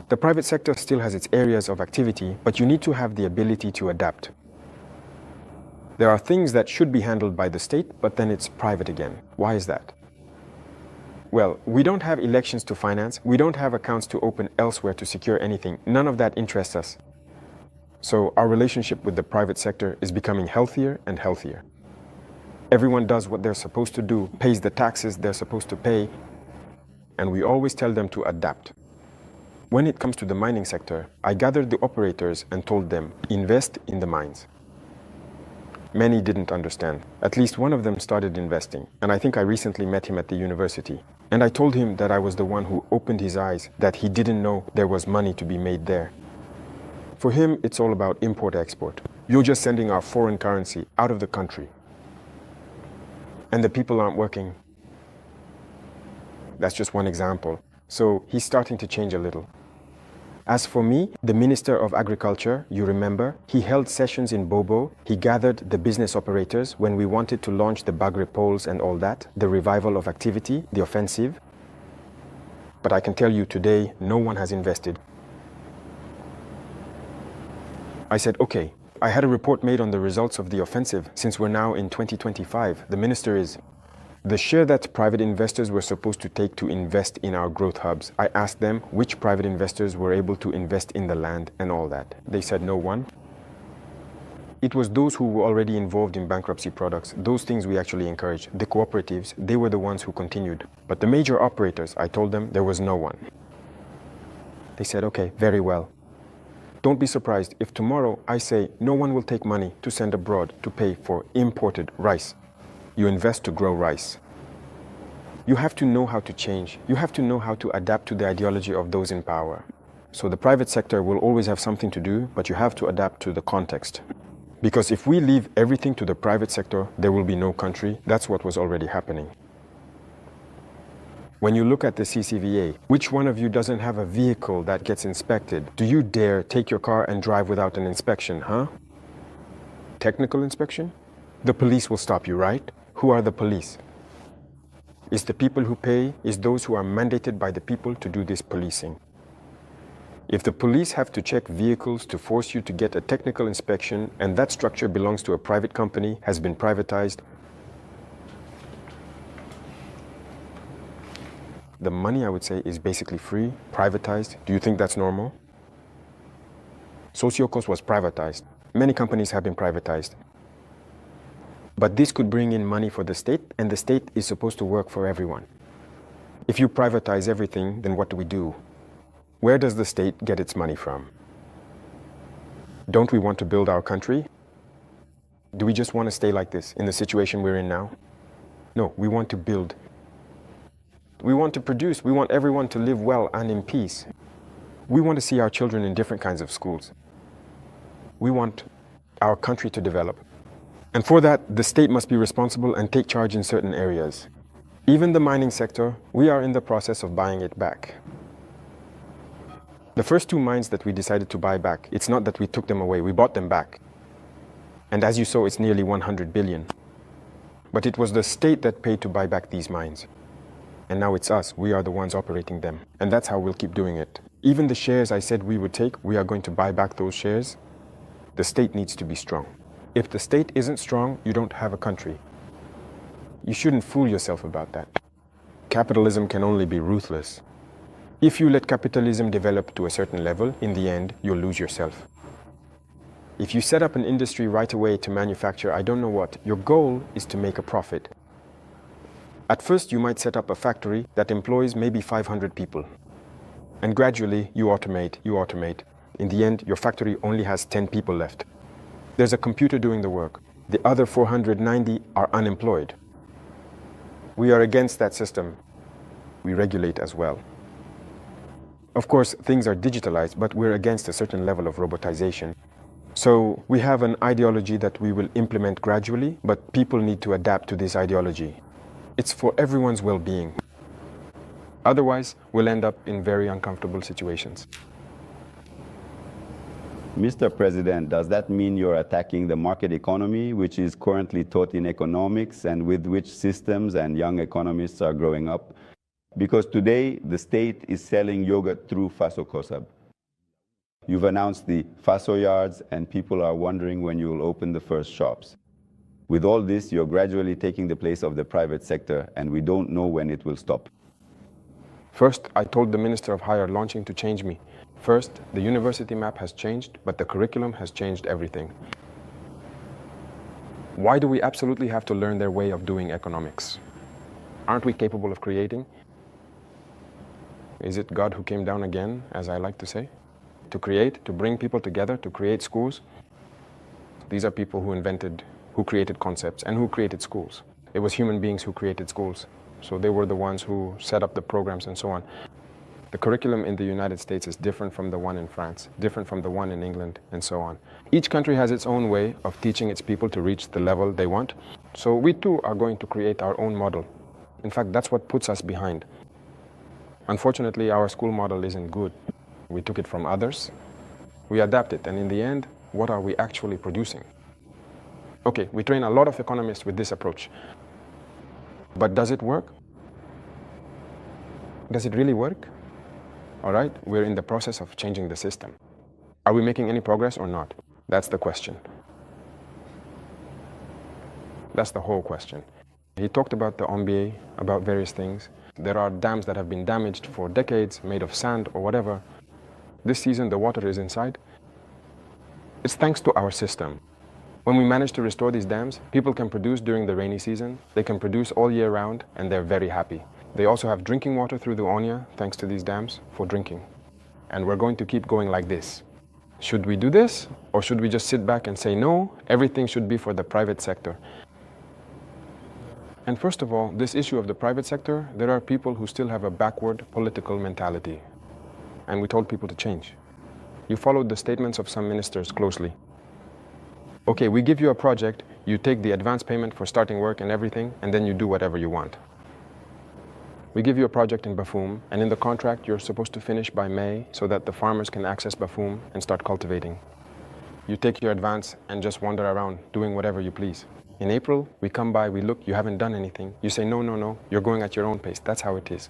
The private sector still has its areas of activity, but you need to have the ability to adapt. There are things that should be handled by the state, but then it's private again. Why is that? Well, we don't have elections to finance. We don't have accounts to open elsewhere to secure anything. None of that interests us. So our relationship with the private sector is becoming healthier and healthier. Everyone does what they're supposed to do, pays the taxes they're supposed to pay, and we always tell them to adapt. When it comes to the mining sector, I gathered the operators and told them, invest in the mines. Many didn't understand. At least one of them started investing, and I think I recently met him at the university. And I told him that I was the one who opened his eyes, that he didn't know there was money to be made there. For him, it's all about import-export. You're just sending our foreign currency out of the country. And the people aren't working. That's just one example. So he's starting to change a little. As for me, the Minister of Agriculture, you remember, he held sessions in Bobo. He gathered the business operators when we wanted to launch the Bagre poles and all that, the revival of activity, the offensive. But I can tell you today, no one has invested. I said, okay, I had a report made on the results of the offensive. Since we're now in 2025, the minister is the share that private investors were supposed to take to invest in our growth hubs. I asked them which private investors were able to invest in the land and all that. They said no one. It was those who were already involved in bankruptcy products. Those things we actually encouraged. The cooperatives, they were the ones who continued. But the major operators, I told them there was no one. They said, okay, very well. Don't be surprised if tomorrow I say no one will take money to send abroad to pay for imported rice. You invest to grow rice. You have to know how to change. You have to know how to adapt to the ideology of those in power. So the private sector will always have something to do, but you have to adapt to the context. Because if we leave everything to the private sector, there will be no country. That's what was already happening. When you look at the CCVA, which one of you doesn't have a vehicle that gets inspected? Do you dare take your car and drive without an inspection, huh? Technical inspection? The police will stop you, right? Who are the police? It's the people who pay, it's those who are mandated by the people to do this policing. If the police have to check vehicles to force you to get a technical inspection, and that structure belongs to a private company, has been privatized, the money, I would say, is basically free, privatized. Do you think that's normal? Sociokos was privatized. Many companies have been privatized. But this could bring in money for the state, and the state is supposed to work for everyone. If you privatize everything, then what do? Where does the state get its money from? Don't we want to build our country? Do we just want to stay like this in the situation we're in now? No, we want to build. We want to produce. We want everyone to live well and in peace. We want to see our children in different kinds of schools. We want our country to develop. And for that, the state must be responsible and take charge in certain areas. Even the mining sector, we are in the process of buying it back. The first two mines that we decided to buy back, it's not that we took them away, we bought them back. And as you saw, it's nearly 100 billion. But it was the state that paid to buy back these mines. And now it's us, we are the ones operating them. And that's how we'll keep doing it. Even the shares I said we would take, we are going to buy back those shares. The state needs to be strong. If the state isn't strong, you don't have a country. You shouldn't fool yourself about that. Capitalism can only be ruthless. If you let capitalism develop to a certain level, in the end, you'll lose yourself. If you set up an industry right away to manufacture, I don't know what, your goal is to make a profit. At first, you might set up a factory that employs maybe 500 people. And gradually, you automate. In the end, your factory only has 10 people left. There's a computer doing the work. The other 490 are unemployed. We are against that system. We regulate as well. Of course, things are digitalized, but we're against a certain level of robotization. So we have an ideology that we will implement gradually, but people need to adapt to this ideology. It's for everyone's well-being. Otherwise, we'll end up in very uncomfortable situations. Mr. President, does that mean you're attacking the market economy, which is currently taught in economics and with which systems and young economists are growing up? Because today, the state is selling yogurt through Faso COSAB. You've announced the Faso yards, and people are wondering when you will open the first shops. With all this, you're gradually taking the place of the private sector, and we don't know when it will stop. First, I told the Minister of Higher Launching to change me. First, the university map has changed, but the curriculum has changed everything. Why do we absolutely have to learn their way of doing economics? Aren't we capable of creating? Is it God who came down again, as I like to say? To create, to bring people together, to create schools? These are people who created concepts and who created schools. It was human beings who created schools. So they were the ones who set up the programs and so on. The curriculum in the United States is different from the one in France, different from the one in England, and so on. Each country has its own way of teaching its people to reach the level they want. So we too are going to create our own model. In fact, that's what puts us behind. Unfortunately, our school model isn't good. We took it from others, we adapt it, and in the end, what are we actually producing? Okay, we train a lot of economists with this approach. But does it work? Does it really work? All right, we're in the process of changing the system. Are we making any progress or not? That's the question. That's the whole question. He talked about the MBA, about various things. There are dams that have been damaged for decades, made of sand or whatever. This season, the water is inside. It's thanks to our system. When we manage to restore these dams, people can produce during the rainy season. They can produce all year round, and they're very happy. They also have drinking water through the Onya, thanks to these dams, for drinking. And we're going to keep going like this. Should we do this? Or should we just sit back and say, no, everything should be for the private sector? And first of all, this issue of the private sector, there are people who still have a backward political mentality. And we told people to change. You followed the statements of some ministers closely. Okay, we give you a project, you take the advance payment for starting work and everything, and then you do whatever you want. We give you a project in Bafum, and in the contract you're supposed to finish by May so that the farmers can access Bafum and start cultivating. You take your advance and just wander around doing whatever you please. In April, we come by, we look, you haven't done anything. You say, no, no, no, you're going at your own pace. That's how it is.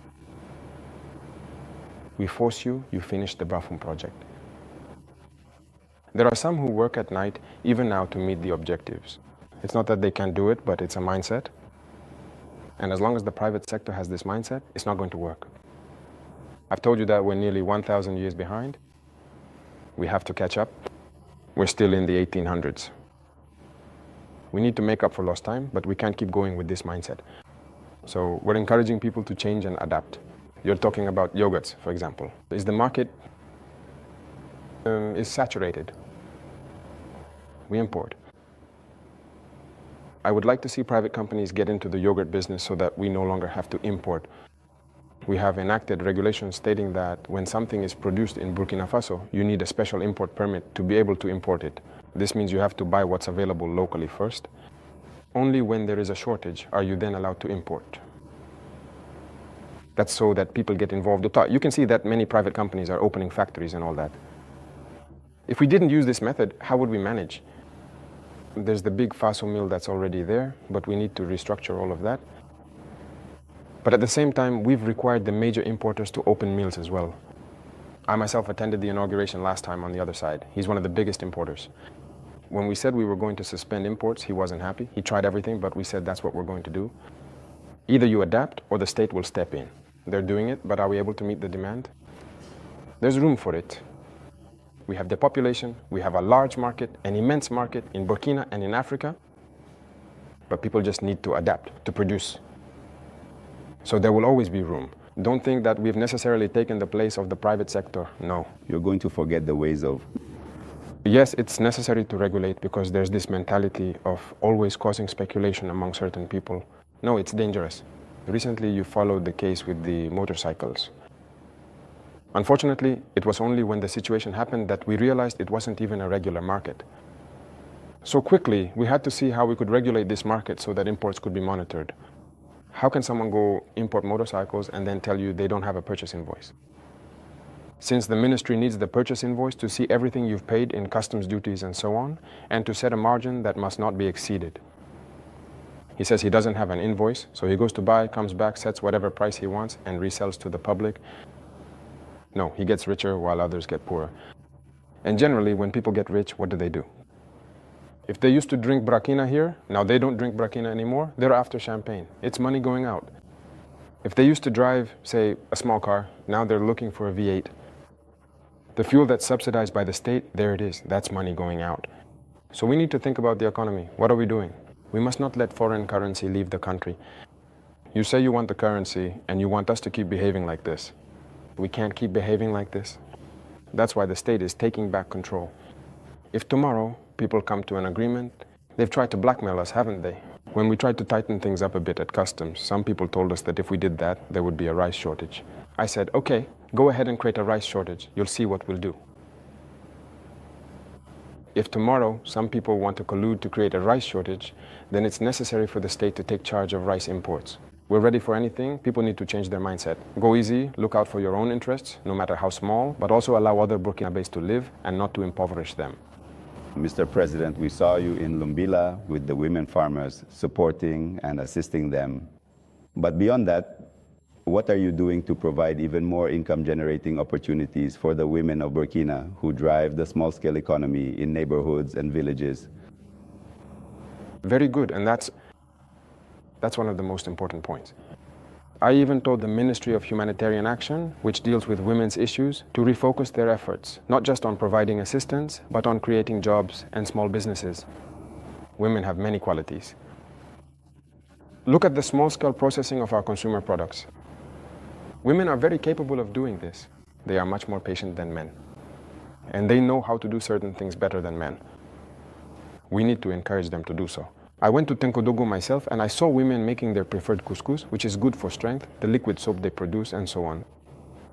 We force you, you finish the Bafum project. There are some who work at night, even now, to meet the objectives. It's not that they can't do it, but it's a mindset. And as long as the private sector has this mindset, it's not going to work. I've told you that we're nearly 1,000 years behind. We have to catch up. We're still in the 1800s. We need to make up for lost time, but we can't keep going with this mindset. So we're encouraging people to change and adapt. You're talking about yogurts, for example. Is the market is saturated? We import. I would like to see private companies get into the yogurt business so that we no longer have to import. We have enacted regulations stating that when something is produced in Burkina Faso, you need a special import permit to be able to import it. This means you have to buy what's available locally first. Only when there is a shortage are you then allowed to import. That's so that people get involved. You can see that many private companies are opening factories and all that. If we didn't use this method, how would we manage? There's the big Faso mill that's already there, but we need to restructure all of that. But at the same time, we've required the major importers to open mills as well. I myself attended the inauguration last time on the other side. He's one of the biggest importers. When we said we were going to suspend imports, he wasn't happy. He tried everything, but we said that's what we're going to do. Either you adapt or the state will step in. They're doing it, but are we able to meet the demand? There's room for it. We have the population, we have a large market, an immense market in Burkina and in Africa, but people just need to adapt, to produce. So there will always be room. Don't think that we've necessarily taken the place of the private sector. No. You're going to forget the ways of... Yes, it's necessary to regulate because there's this mentality of always causing speculation among certain people. No, it's dangerous. Recently, you followed the case with the motorcycles. Unfortunately, it was only when the situation happened that we realized it wasn't even a regular market. So quickly, we had to see how we could regulate this market so that imports could be monitored. How can someone go import motorcycles and then tell you they don't have a purchase invoice? Since the ministry needs the purchase invoice to see everything you've paid in customs duties and so on, and to set a margin that must not be exceeded. He says he doesn't have an invoice, so he goes to buy, comes back, sets whatever price he wants, and resells to the public. No, he gets richer while others get poorer. And generally, when people get rich, what do? If they used to drink Burkina here, now they don't drink Burkina anymore, they're after champagne. It's money going out. If they used to drive, say, a small car, now they're looking for a V8. The fuel that's subsidized by the state, there it is. That's money going out. So we need to think about the economy. What are we doing? We must not let foreign currency leave the country. You say you want the currency and you want us to keep behaving like this. We can't keep behaving like this. That's why the state is taking back control. If tomorrow people come to an agreement, they've tried to blackmail us, haven't they? When we tried to tighten things up a bit at customs, some people told us that if we did that, there would be a rice shortage. I said, okay, go ahead and create a rice shortage. You'll see what we'll do. If tomorrow some people want to collude to create a rice shortage, then it's necessary for the state to take charge of rice imports. We're ready for anything. People need to change their mindset. Go easy, look out for your own interests, no matter how small, but also allow other Burkinabés to live and not to impoverish them. Mr. President, we saw you in Lumbila with the women farmers, supporting and assisting them. But beyond that, what are you doing to provide even more income-generating opportunities for the women of Burkina who drive the small-scale economy in neighborhoods and villages? Very good, and that's one of the most important points. I even told the Ministry of Humanitarian Action, which deals with women's issues, to refocus their efforts, not just on providing assistance, but on creating jobs and small businesses. Women have many qualities. Look at the small-scale processing of our consumer products. Women are very capable of doing this. They are much more patient than men. And they know how to do certain things better than men. We need to encourage them to do so. I went to Tenkodogo myself and I saw women making their preferred couscous, which is good for strength, the liquid soap they produce, and so on.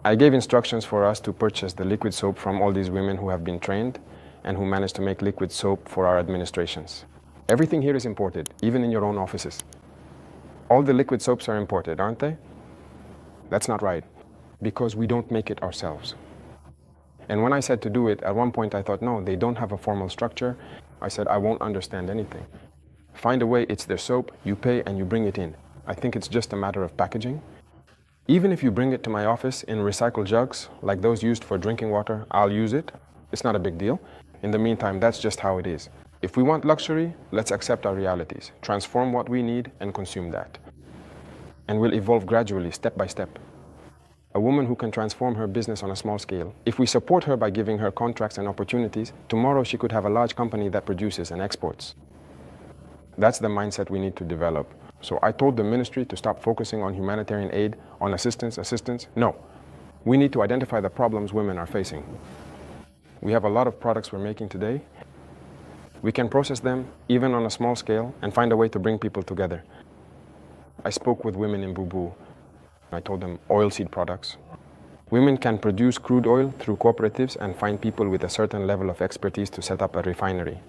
I gave instructions for us to purchase the liquid soap from all these women who have been trained and who managed to make liquid soap for our administrations. Everything here is imported, even in your own offices. All the liquid soaps are imported, aren't they? That's not right, because we don't make it ourselves. And when I said to do it, at one point I thought, no, they don't have a formal structure. I said, I won't understand anything. Find a way, it's their soap, you pay and you bring it in. I think it's just a matter of packaging. Even if you bring it to my office in recycled jugs, like those used for drinking water, I'll use it. It's not a big deal. In the meantime, that's just how it is. If we want luxury, let's accept our realities, transform what we need and consume that. And we'll evolve gradually, step by step. A woman who can transform her business on a small scale, if we support her by giving her contracts and opportunities, tomorrow she could have a large company that produces and exports. That's the mindset we need to develop. So I told the ministry to stop focusing on humanitarian aid on assistance. No. We need to identify the problems women are facing. We have a lot of products we're making today. We can process them even on a small scale and find a way to bring people together. I spoke with women in Bubu. I told them oilseed products. Women can produce crude oil through cooperatives and find people with a certain level of expertise to set up a refinery.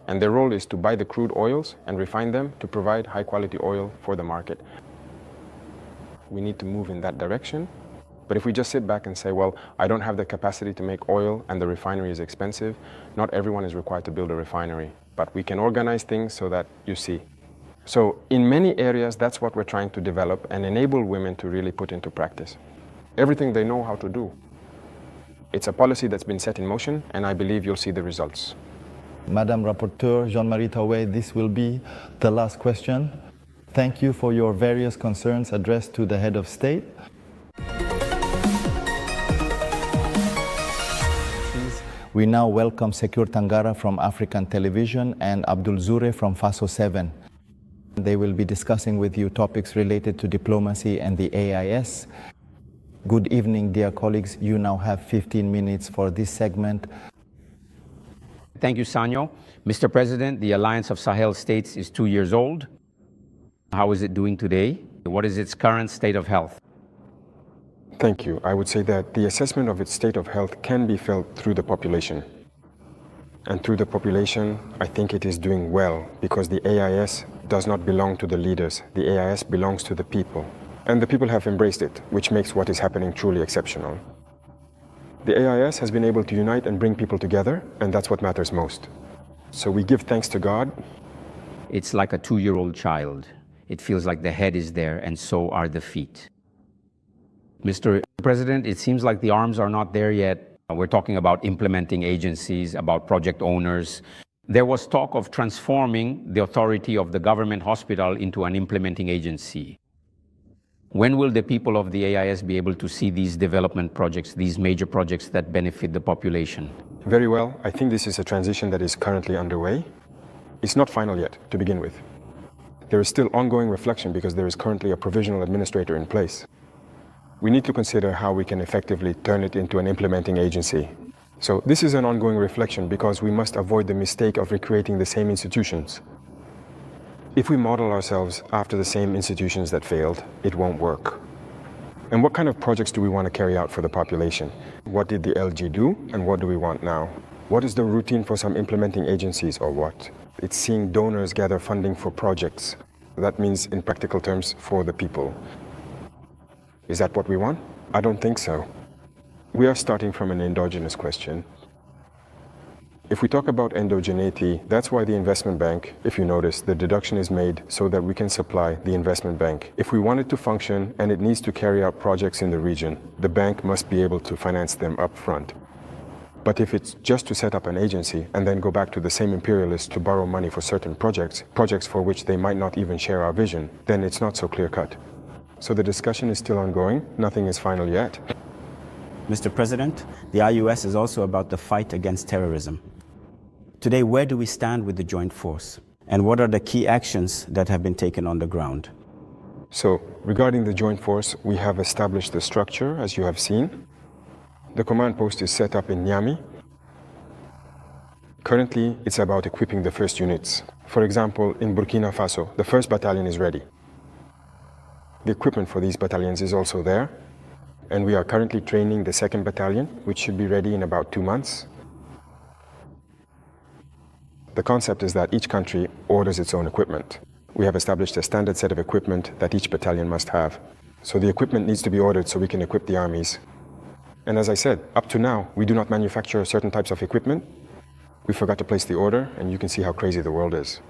And their role is to buy the crude oils and refine them to provide high quality oil for the market. We need to move in that direction. But if we just sit back and say, well, I don't have the capacity to make oil and the refinery is expensive, not everyone is required to build a refinery. But we can organize things so that you see. So in many areas, that's what we're trying to develop and enable women to really put into practice. Everything they know how to do. It's a policy that's been set in motion, and I believe you'll see the results. Madam Rapporteur Jean-Marie Traoré, this will be the last question. Thank you for your various concerns addressed to the head of state. We now welcome Sekour Tangara from African Television and Abdul Zure from Faso 7. They will be discussing with you topics related to diplomacy and the AIS. Good evening, dear colleagues. You now have 15 minutes for this segment. Thank you, Sanyo. Mr. President, the Alliance of Sahel States is 2 years old. How is it doing today? What is its current state of health? Thank you. I would say that the assessment of its state of health can be felt through the population. And through the population, I think it is doing well because the AIS does not belong to the leaders. The AIS belongs to the people. And the people have embraced it, which makes what is happening truly exceptional. The AIS has been able to unite and bring people together, and that's what matters most. So we give thanks to God. It's like a 2-year-old child. It feels like the head is there, and so are the feet. Mr. President, it seems like the arms are not there yet. We're talking about implementing agencies, about project owners. There was talk of transforming the authority of the government hospital into an implementing agency. When will the people of the AIS be able to see these development projects, these major projects that benefit the population? Very well. I think this is a transition that is currently underway. It's not final yet, to begin with. There is still ongoing reflection because there is currently a provisional administrator in place. We need to consider how we can effectively turn it into an implementing agency. So this is an ongoing reflection because we must avoid the mistake of recreating the same institutions. If we model ourselves after the same institutions that failed, it won't work. And what kind of projects do we want to carry out for the population? What did the LG do and what do we want now? What is the routine for some implementing agencies or what? It's seeing donors gather funding for projects. That means, in practical terms, for the people. Is that what we want? I don't think so. We are starting from an endogenous question. If we talk about endogeneity, that's why the investment bank, if you notice, the deduction is made so that we can supply the investment bank. If we want it to function and it needs to carry out projects in the region, the bank must be able to finance them up front. But if it's just to set up an agency and then go back to the same imperialists to borrow money for certain projects for which they might not even share our vision, then it's not so clear-cut. So the discussion is still ongoing. Nothing is final yet. Mr. President, the IUS is also about the fight against terrorism. Today, where do we stand with the joint force? And what are the key actions that have been taken on the ground? So, regarding the joint force, we have established the structure, as you have seen. The command post is set up in Niamey. Currently, it's about equipping the first units. For example, in Burkina Faso, the 1st battalion is ready. The equipment for these battalions is also there. And we are currently training the 2nd battalion, which should be ready in about 2 months. The concept is that each country orders its own equipment. We have established a standard set of equipment that each battalion must have. So the equipment needs to be ordered so we can equip the armies. And as I said, up to now, we do not manufacture certain types of equipment. We forgot to place the order, and you can see how crazy the world is.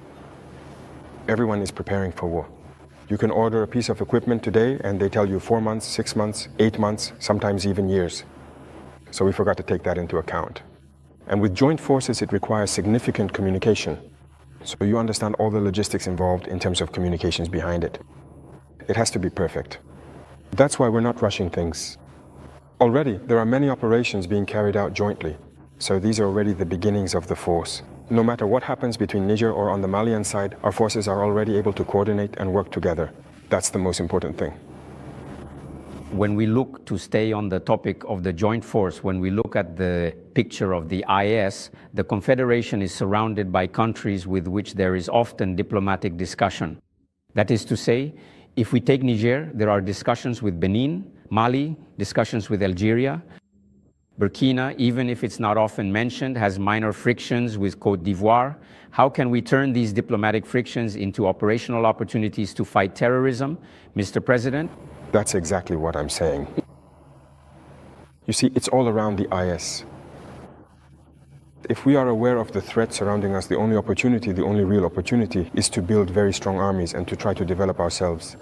Everyone is preparing for war. You can order a piece of equipment today, and they tell you 4 months, 6 months, 8 months, sometimes even years. So we forgot to take that into account. And with joint forces, it requires significant communication. So you understand all the logistics involved in terms of communications behind it. It has to be perfect. That's why we're not rushing things. Already, there are many operations being carried out jointly. So these are already the beginnings of the force. No matter what happens between Niger or on the Malian side, our forces are already able to coordinate and work together. That's the most important thing. When we look, to stay on the topic of the joint force, when we look at the picture of the IS, the Confederation is surrounded by countries with which there is often diplomatic discussion. That is to say, if we take Niger, there are discussions with Benin, Mali, discussions with Algeria. Burkina, even if it's not often mentioned, has minor frictions with Côte d'Ivoire. How can we turn these diplomatic frictions into operational opportunities to fight terrorism, Mr. President? That's exactly what I'm saying. You see, it's all around the IS. If we are aware of the threat surrounding us, the only opportunity, the only real opportunity, is to build very strong armies and to try to develop ourselves.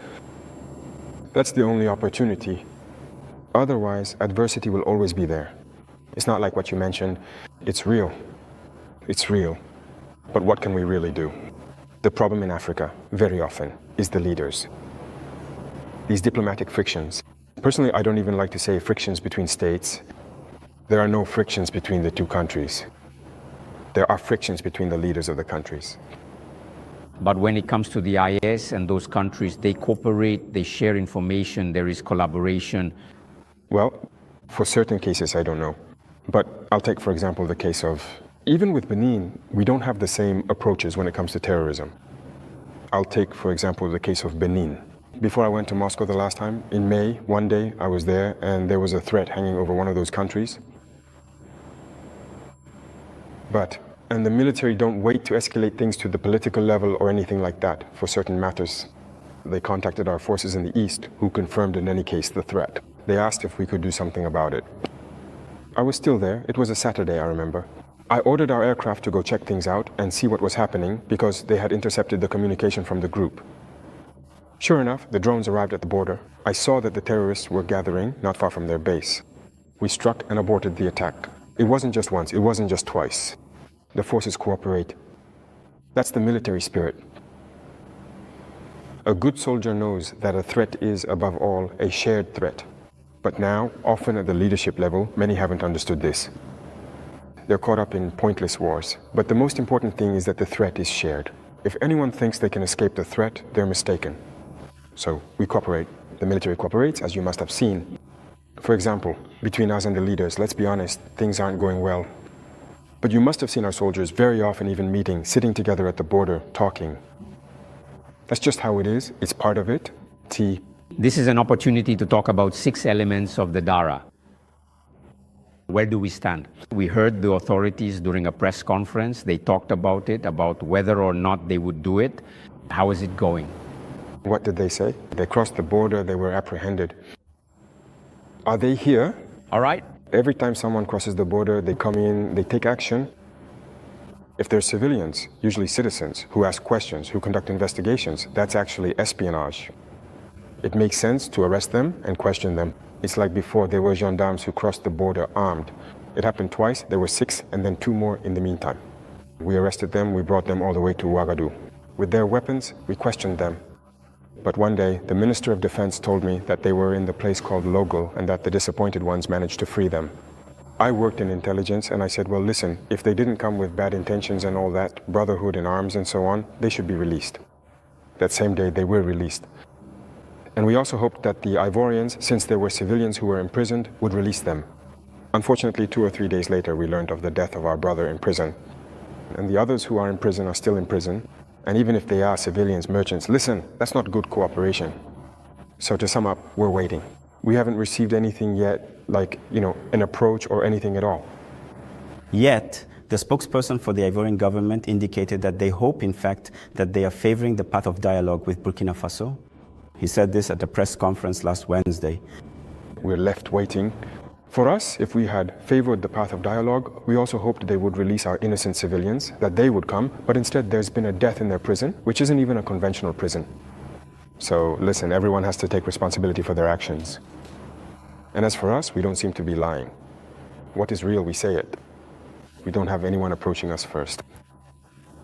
That's the only opportunity. Otherwise, adversity will always be there. It's not like what you mentioned. It's real. It's real. But what can we really do? The problem in Africa, very often, is the leaders. These diplomatic frictions. Personally, I don't even like to say frictions between states. There are no frictions between the two countries. There are frictions between the leaders of the countries. But when it comes to the IS and those countries, they cooperate, they share information, there is collaboration. Well, for certain cases, I don't know. But I'll take, for example, the case of, even with Benin, we don't have the same approaches when it comes to terrorism. I'll take, for example, the case of Benin. Before I went to Moscow the last time, in May, one day I was there and there was a threat hanging over one of those countries. And the military don't wait to escalate things to the political level or anything like that for certain matters. They contacted our forces in the east, who confirmed in any case the threat. They asked if we could do something about it. I was still there. It was a Saturday, I remember. I ordered our aircraft to go check things out and see what was happening because they had intercepted the communication from the group. Sure enough, the drones arrived at the border. I saw that the terrorists were gathering not far from their base. We struck and aborted the attack. It wasn't just once, it wasn't just twice. The forces cooperate. That's the military spirit. A good soldier knows that a threat is, above all, a shared threat. But now, often at the leadership level, many haven't understood this. They're caught up in pointless wars. But the most important thing is that the threat is shared. If anyone thinks they can escape the threat, they're mistaken. So we cooperate. The military cooperates, as you must have seen. For example, between us and the leaders, let's be honest, things aren't going well. But you must have seen our soldiers very often even meeting, sitting together at the border, talking. That's just how it is. It's part of it. This is an opportunity to talk about 6 elements of the DARA. Where do we stand? We heard the authorities during a press conference. They talked about it, about whether or not they would do it. How is it going? What did they say? They crossed the border, they were apprehended. Are they here? All right. Every time someone crosses the border, they come in, they take action. If they're civilians, usually citizens, who ask questions, who conduct investigations, that's actually espionage. It makes sense to arrest them and question them. It's like before, there were gendarmes who crossed the border armed. It happened twice, there were 6, and then 2 more in the meantime. We arrested them, we brought them all the way to Ouagadougou. With their weapons, we questioned them. But one day, the Minister of Defense told me that they were in the place called Logo and that the disappointed ones managed to free them. I worked in intelligence and I said, well, listen, if they didn't come with bad intentions and all that, brotherhood in arms and so on, they should be released. That same day, they were released. And we also hoped that the Ivorians, since there were civilians who were imprisoned, would release them. Unfortunately, 2 or 3 days later, we learned of the death of our brother in prison. And the others who are in prison are still in prison. And even if they are civilians, merchants, listen, that's not good cooperation. So to sum up, we're waiting. We haven't received anything yet, like, an approach or anything at all. Yet, the spokesperson for the Ivorian government indicated that they hope, in fact, that they are favoring the path of dialogue with Burkina Faso. He said this at a press conference last Wednesday. We're left waiting. For us, if we had favored the path of dialogue, we also hoped they would release our innocent civilians, that they would come, but instead there's been a death in their prison, which isn't even a conventional prison. So listen, everyone has to take responsibility for their actions. And as for us, we don't seem to be lying. What is real, we say it. We don't have anyone approaching us first.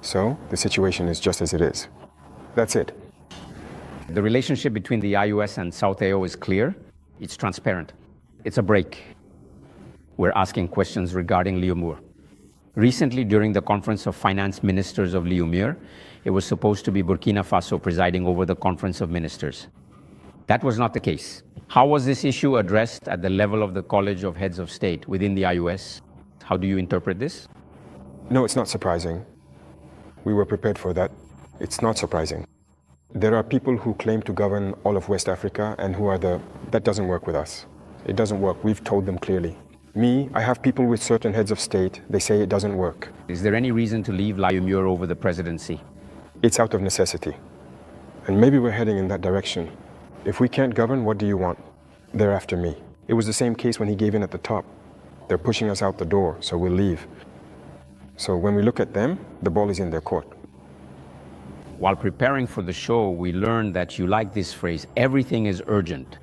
So the situation is just as it is. That's it. The relationship between the IUS and South AO is clear. It's transparent. It's a break. We're asking questions regarding Liumur. Recently, during the Conference of Finance Ministers of Liumur, it was supposed to be Burkina Faso presiding over the Conference of Ministers. That was not the case. How was this issue addressed at the level of the College of Heads of State within the IUS? How do you interpret this? No, it's not surprising. We were prepared for that. It's not surprising. There are people who claim to govern all of West Africa and who are that doesn't work with us. It doesn't work. We've told them clearly. Me, I have people with certain heads of state. They say it doesn't work. Is there any reason to leave Layumure over the presidency? It's out of necessity. And maybe we're heading in that direction. If we can't govern, what do you want? They're after me. It was the same case when he gave in at the top. They're pushing us out the door, so we'll leave. So when we look at them, the ball is in their court. While preparing for the show, we learned that you like this phrase, everything is urgent.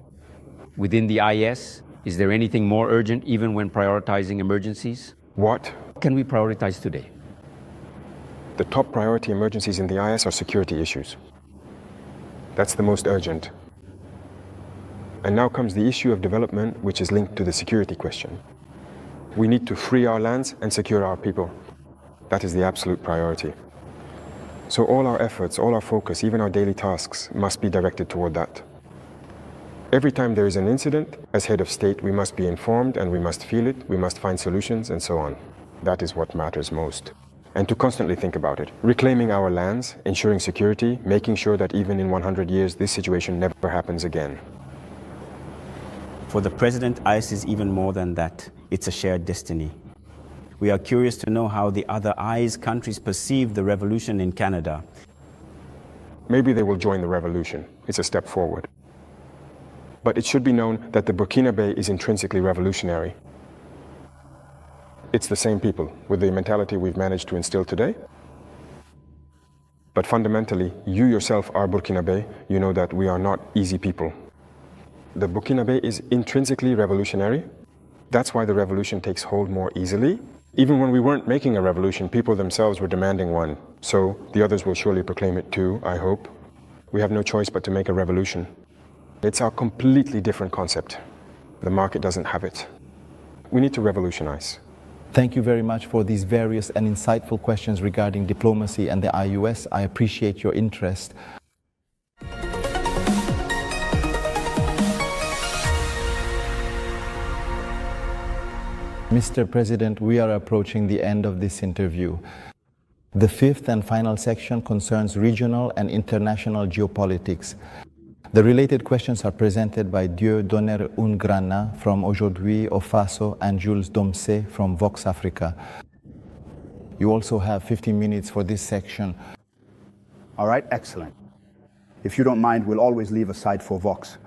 Within the IS, is there anything more urgent even when prioritizing emergencies? What? Can we prioritize today? The top priority emergencies in the IS are security issues. That's the most urgent. And now comes the issue of development, which is linked to the security question. We need to free our lands and secure our people. That is the absolute priority. So all our efforts, all our focus, even our daily tasks must be directed toward that. Every time there is an incident, as head of state, we must be informed and we must feel it, we must find solutions and so on. That is what matters most. And to constantly think about it. Reclaiming our lands, ensuring security, making sure that even in 100 years, this situation never happens again. For the president, IS is even more than that. It's a shared destiny. We are curious to know how the other IS countries perceive the revolution in Canada. Maybe they will join the revolution. It's a step forward. But it should be known that the Burkinabe is intrinsically revolutionary. It's the same people with the mentality we've managed to instill today. But fundamentally, you yourself are Burkinabe. You know that we are not easy people. The Burkinabe is intrinsically revolutionary. That's why the revolution takes hold more easily. Even when we weren't making a revolution, people themselves were demanding one. So the others will surely proclaim it too, I hope. We have no choice but to make a revolution. It's a completely different concept. The market doesn't have it. We need to revolutionize. Thank you very much for these various and insightful questions regarding diplomacy and the IUS. I appreciate your interest. Mr. President, we are approaching the end of this interview. The fifth and final section concerns regional and international geopolitics. The related questions are presented by Dieudonné Ungrana from Aujourd'hui au Faso and Jules Domcé from Vox Africa. You also have 15 minutes for this section. All right, excellent. If you don't mind, we'll always leave aside for Vox.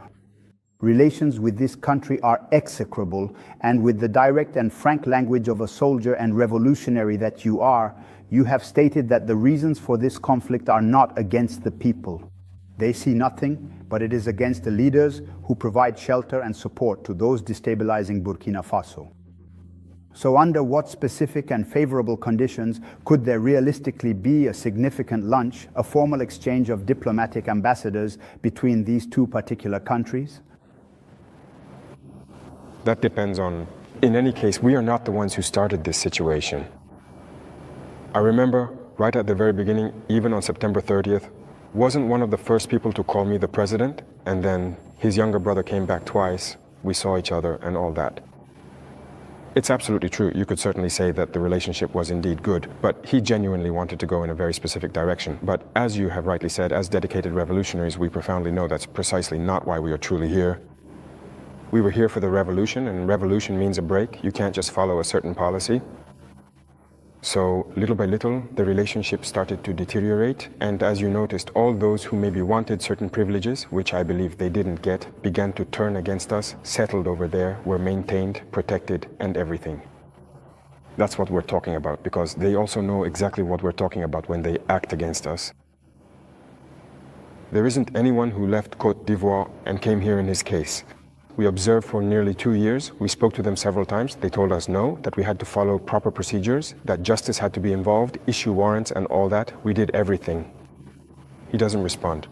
Relations with this country are execrable, and with the direct and frank language of a soldier and revolutionary that you are, you have stated that the reasons for this conflict are not against the people. They see nothing, but it is against the leaders who provide shelter and support to those destabilizing Burkina Faso. So under what specific and favorable conditions could there realistically be a significant lunch, a formal exchange of diplomatic ambassadors between these two particular countries? That depends on, in any case, we are not the ones who started this situation. I remember right at the very beginning, even on September 30th, wasn't one of the first people to call me the president, and then his younger brother came back twice, we saw each other and all that. It's absolutely true. You could certainly say that the relationship was indeed good, but he genuinely wanted to go in a very specific direction. But as you have rightly said, as dedicated revolutionaries, we profoundly know that's precisely not why we are truly here. We were here for the revolution, and revolution means a break. You can't just follow a certain policy. So little by little, the relationship started to deteriorate, and as you noticed, all those who maybe wanted certain privileges, which I believe they didn't get, began to turn against us, settled over there, were maintained, protected, and everything. That's what we're talking about, because they also know exactly what we're talking about when they act against us. There isn't anyone who left Côte d'Ivoire and came here in his case. We observed for nearly 2 years. We spoke to them several times. They told us no, that we had to follow proper procedures, that justice had to be involved, issue warrants and all that. We did everything. He doesn't respond.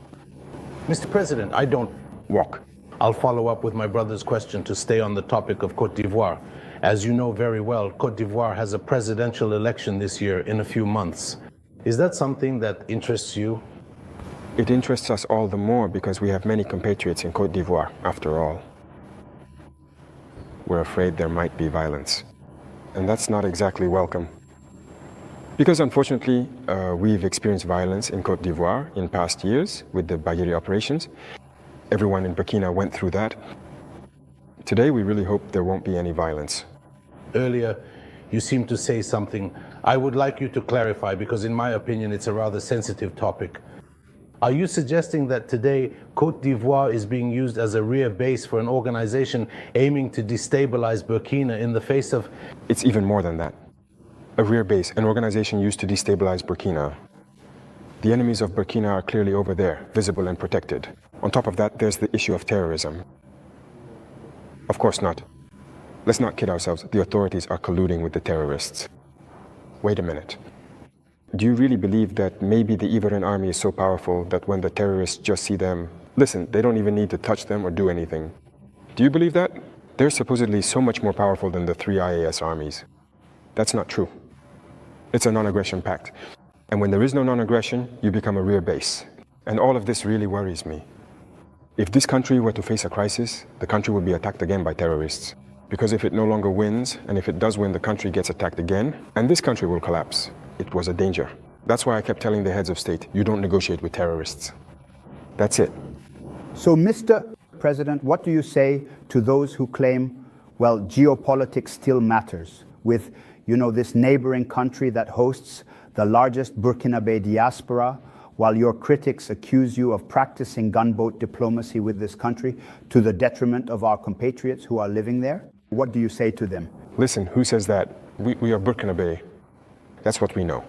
Mr. President, I don't walk. I'll follow up with my brother's question to stay on the topic of Côte d'Ivoire. As you know very well, Côte d'Ivoire has a presidential election this year in a few months. Is that something that interests you? It interests us all the more because we have many compatriots in Côte d'Ivoire, after all. We're afraid there might be violence. And that's not exactly welcome. Because unfortunately, we've experienced violence in Côte d'Ivoire in past years with the Bayeri operations. Everyone in Burkina went through that. Today, we really hope there won't be any violence. Earlier, you seemed to say something I would like you to clarify, because in my opinion, it's a rather sensitive topic. Are you suggesting that today Côte d'Ivoire is being used as a rear base for an organization aiming to destabilize Burkina in the face of... It's even more than that. A rear base, an organization used to destabilize Burkina. The enemies of Burkina are clearly over there, visible and protected. On top of that, there's the issue of terrorism. Of course not. Let's not kid ourselves. The authorities are colluding with the terrorists. Wait a minute. Do you really believe that maybe the Ivorian army is so powerful that when the terrorists just see them, listen, they don't even need to touch them or do anything? Do you believe that? They're supposedly so much more powerful than the 3 IAS armies. That's not true. It's a non-aggression pact. And when there is no non-aggression, you become a rear base. And all of this really worries me. If this country were to face a crisis, the country would be attacked again by terrorists. Because if it no longer wins, and if it does win, the country gets attacked again, and this country will collapse. It was a danger. That's why I kept telling the heads of state, you don't negotiate with terrorists. That's it. So, Mr. President, what do you say to those who claim, well, geopolitics still matters with, this neighboring country that hosts the largest Burkinabe diaspora, while your critics accuse you of practicing gunboat diplomacy with this country to the detriment of our compatriots who are living there? What do you say to them? Listen, who says that? We are Burkinabe. That's what we know.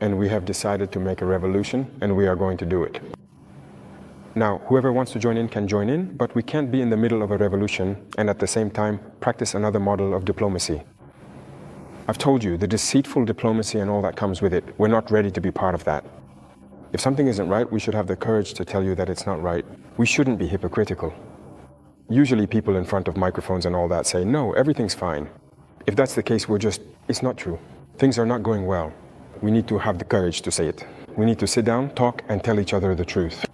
And we have decided to make a revolution, and we are going to do it. Now, whoever wants to join in can join in, but we can't be in the middle of a revolution and at the same time practice another model of diplomacy. I've told you, the deceitful diplomacy and all that comes with it, we're not ready to be part of that. If something isn't right, we should have the courage to tell you that it's not right. We shouldn't be hypocritical. Usually people in front of microphones and all that say, no, everything's fine. If that's the case, it's not true. Things are not going well. We need to have the courage to say it. We need to sit down, talk, and tell each other the truth.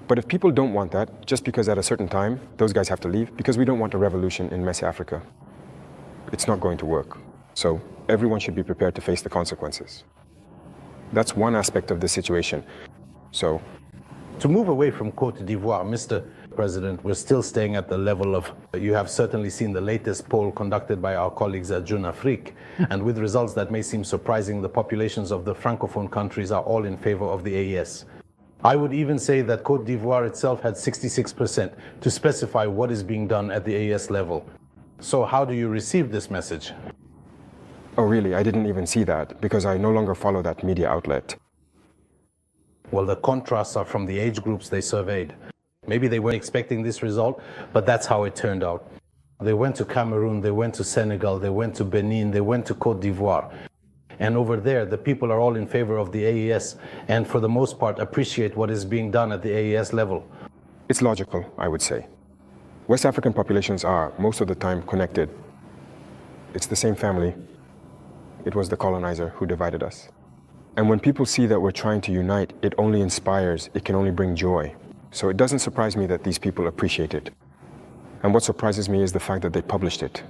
But if people don't want that, just because at a certain time, those guys have to leave, because we don't want a revolution in messy Africa, it's not going to work. So everyone should be prepared to face the consequences. That's one aspect of the situation. So, to move away from Côte d'Ivoire, Mr. President, we're still staying at the level of, you have certainly seen the latest poll conducted by our colleagues at Jeune Afrique, and with results that may seem surprising, the populations of the Francophone countries are all in favor of the AES. I would even say that Côte d'Ivoire itself had 66% to specify what is being done at the AES level. So how do you receive this message? Oh really? I didn't even see that, because I no longer follow that media outlet. Well, the contrasts are from the age groups they surveyed. Maybe they weren't expecting this result, but that's how it turned out. They went to Cameroon, they went to Senegal, they went to Benin, they went to Côte d'Ivoire. And over there, the people are all in favor of the AES, and for the most part appreciate what is being done at the AES level. It's logical, I would say. West African populations are, most of the time, connected. It's the same family. It was the colonizer who divided us. And when people see that we're trying to unite, it only inspires, it can only bring joy. So it doesn't surprise me that these people appreciate it. And what surprises me is the fact that they published it.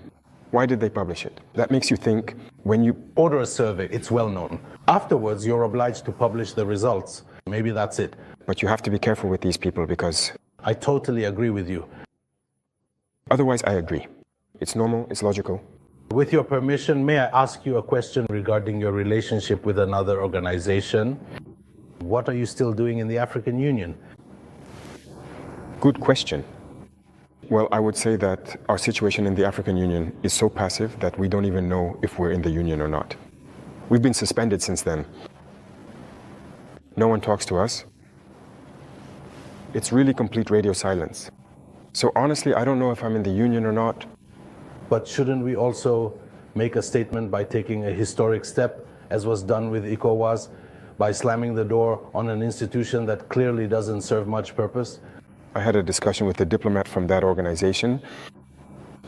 Why did they publish it? That makes you think, when you order a survey, it's well known. Afterwards, you're obliged to publish the results. Maybe that's it. But you have to be careful with these people because... I totally agree with you. Otherwise, I agree. It's normal, it's logical. With your permission, may I ask you a question regarding your relationship with another organization? What are you still doing in the African Union? Good question. Well, I would say that our situation in the African Union is so passive that we don't even know if we're in the Union or not. We've been suspended since then. No one talks to us. It's really complete radio silence. So honestly, I don't know if I'm in the Union or not. But shouldn't we also make a statement by taking a historic step, as was done with ECOWAS, by slamming the door on an institution that clearly doesn't serve much purpose? I had a discussion with the diplomat from that organization.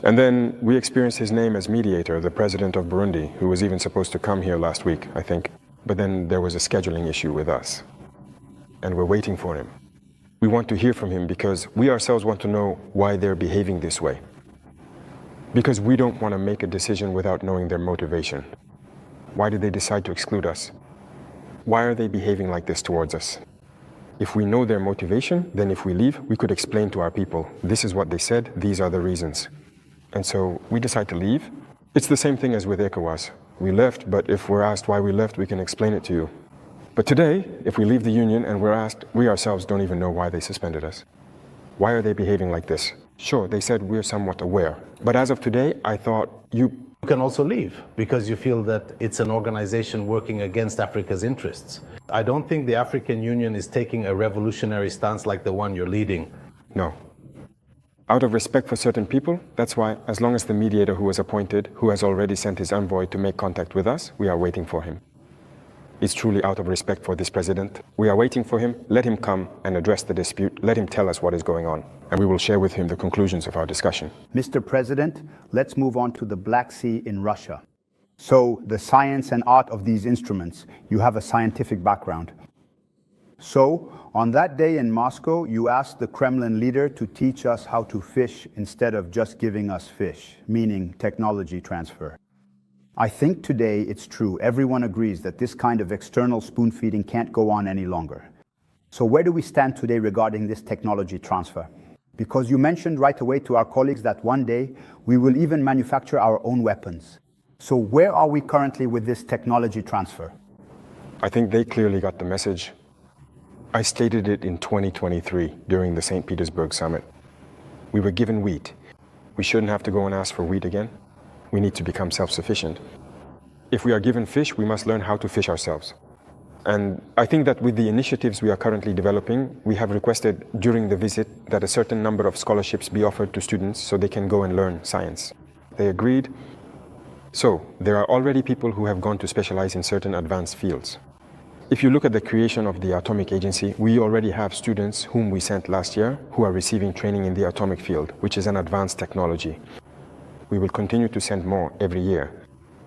And then we experienced his name as mediator, the president of Burundi, who was even supposed to come here last week, I think. But then there was a scheduling issue with us. and we're waiting for him. We want to hear from him because we ourselves want to know why they're behaving this way. Because we don't want to make a decision without knowing their motivation. Why did they decide to exclude us? Why are they behaving like this towards us? If we know their motivation, then if we leave, we could explain to our people, this is what they said, these are the reasons. And so we decide to leave. It's the same thing as with ECOWAS. We left, but if we're asked why we left, we can explain it to you. But today, if we leave the union and we're asked, we ourselves don't even know why they suspended us. Why are they behaving like this? Sure, they said we're somewhat aware. But as of today, I thought you can also leave because you feel that it's an organization working against Africa's interests. I don't think the African Union is taking a revolutionary stance like the one you're leading. No. Out of respect for certain people, that's why, as long as the mediator who was appointed, who has already sent his envoy to make contact with us, we are waiting for him. It's truly out of respect for this president. We are waiting for him. Let him come and address the dispute. Let him tell us what is going on. And we will share with him the conclusions of our discussion. Mr. President, let's move on to the Black Sea in Russia. So, the science and art of these instruments. You have a scientific background. So, on that day in Moscow, you asked the Kremlin leader to teach us how to fish instead of just giving us fish, meaning technology transfer. I think today it's true. Everyone agrees that this kind of external spoon feeding can't go on any longer. So where do we stand today regarding this technology transfer? Because you mentioned right away to our colleagues that one day we will even manufacture our own weapons. So where are we currently with this technology transfer? I think they clearly got the message. I stated it in 2023 during the St. Petersburg summit. We were given wheat. We shouldn't have to go and ask for wheat again. We need to become self-sufficient. If we are given fish, we must learn how to fish ourselves. And I think that with the initiatives we are currently developing, we have requested during the visit that a certain number of scholarships be offered to students so they can go and learn science. They agreed. So there are already people who have gone to specialize in certain advanced fields. If you look at the creation of the Atomic Agency, we already have students whom we sent last year who are receiving training in the atomic field, which is an advanced technology. We will continue to send more every year.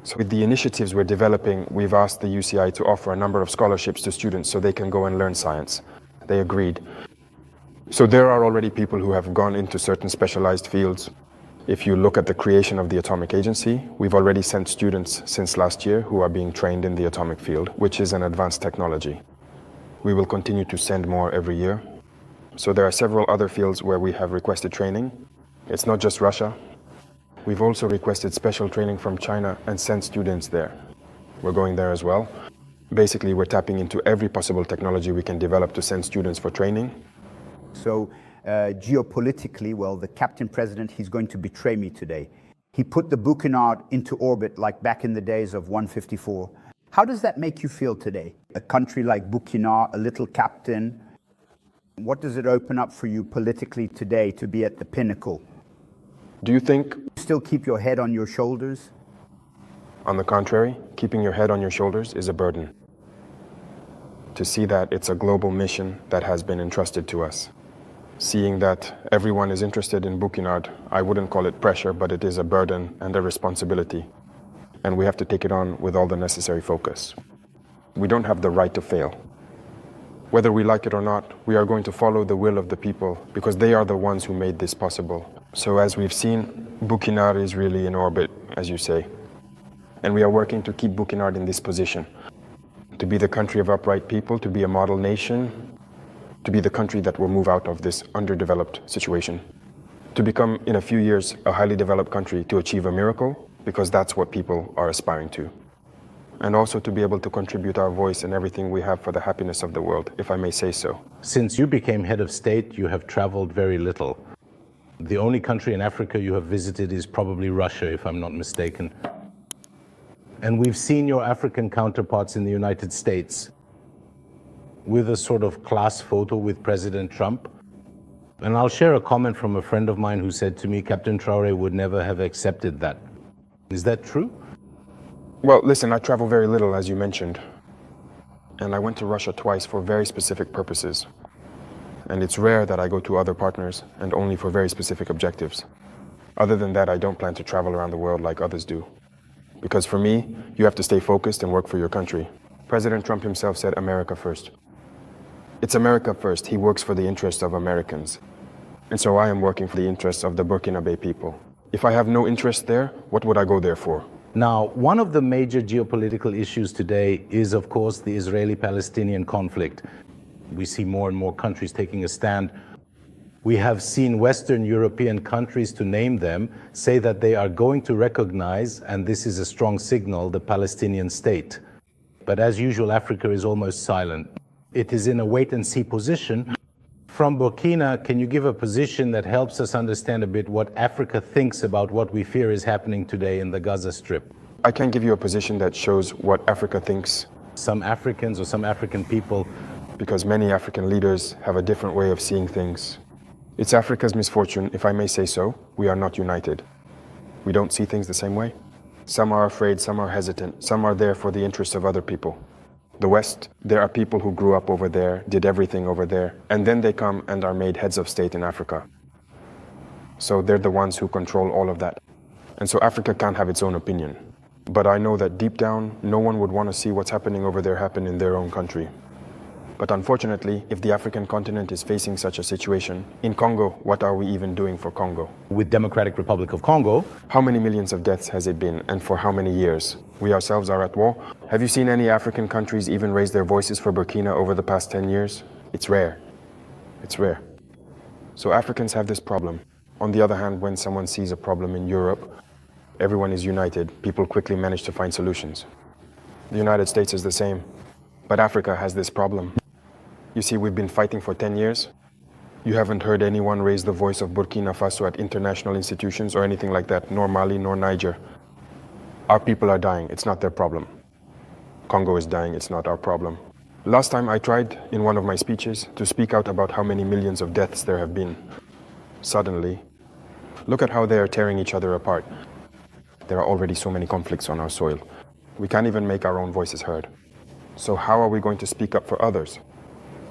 So with the initiatives we're developing, we've asked the UCI to offer a number of scholarships to students so they can go and learn science. They agreed. So there are already people who have gone into certain specialized fields. If you look at the creation of the Atomic Agency, we've already sent students since last year who are being trained in the atomic field, which is an advanced technology. We will continue to send more every year. So there are several other fields where we have requested training. It's not just Russia. We've also requested special training from China and sent students there. We're going there as well. Basically, we're tapping into every possible technology we can develop to send students for training. So, geopolitically, well, the Captain President, he's going to betray me today. He put the Burkina into orbit like back in the days of 154. How does that make you feel today? A country like Burkina, a little captain. What does it open up for you politically today to be at the pinnacle? Do you think still keep your head on your shoulders? On the contrary, keeping your head on your shoulders is a burden. To see that it's a global mission that has been entrusted to us. Seeing that everyone is interested in Burkina, I wouldn't call it pressure, but it is a burden and a responsibility. And we have to take it on with all the necessary focus. We don't have the right to fail. Whether we like it or not, we are going to follow the will of the people because they are the ones who made this possible. So as we've seen, Burkina is really in orbit, as you say. And we are working to keep Burkina in this position. To be the country of upright people, to be a model nation, to be the country that will move out of this underdeveloped situation. To become, in a few years, a highly developed country, to achieve a miracle, because that's what people are aspiring to. And also to be able to contribute our voice and everything we have for the happiness of the world, if I may say so. Since you became head of state, you have traveled very little. The only country in Africa you have visited is probably Russia, if I'm not mistaken. And we've seen your African counterparts in the United States with a sort of class photo with President Trump. And I'll share a comment from a friend of mine who said to me, Capt.Traoare would never have accepted that. Is that true? Well, listen, I travel very little, as you mentioned. And I went to Russia twice for very specific purposes. And it's rare that I go to other partners and only for very specific objectives. Other than that, I don't plan to travel around the world like others do. Because for me, you have to stay focused and work for your country. President Trump himself said America first. It's America first. He works for the interests of Americans. And so I am working for the interests of the Burkinabe people. If I have no interest there, what would I go there for? Now, one of the major geopolitical issues today is, of course, the Israeli-Palestinian conflict. We see more and more countries taking a stand. We have seen Western European countries, to name them, say that they are going to recognize, and this is a strong signal, the Palestinian state. But as usual, Africa is almost silent. It is in a wait-and-see position. From Burkina, can you give a position that helps us understand a bit what Africa thinks about what we fear is happening today in the Gaza Strip? I can't give you a position that shows what Africa thinks. Some Africans or some African people. Because many African leaders have a different way of seeing things. It's Africa's misfortune, if I may say so. We are not united. We don't see things the same way. Some are afraid, some are hesitant, some are there for the interests of other people. The West, there are people who grew up over there, did everything over there, and then they come and are made heads of state in Africa. So they're the ones who control all of that. And so Africa can't have its own opinion. But I know that deep down, no one would want to see what's happening over there happen in their own country. But unfortunately, if the African continent is facing such a situation, in Congo, what are we even doing for Congo? With Democratic Republic of Congo, how many millions of deaths has it been, and for how many years? We ourselves are at war. Have you seen any African countries even raise their voices for Burkina over the past 10 years? It's rare. It's rare. So Africans have this problem. On the other hand, when someone sees a problem in Europe, everyone is united. People quickly manage to find solutions. The United States is the same. But Africa has this problem. You see, we've been fighting for 10 years. You haven't heard anyone raise the voice of Burkina Faso at international institutions or anything like that, nor Mali, nor Niger. Our people are dying, it's not their problem. Congo is dying, it's not our problem. Last time I tried, in one of my speeches, to speak out about how many millions of deaths there have been. Suddenly, look at how they are tearing each other apart. There are already so many conflicts on our soil. We can't even make our own voices heard. So how are we going to speak up for others?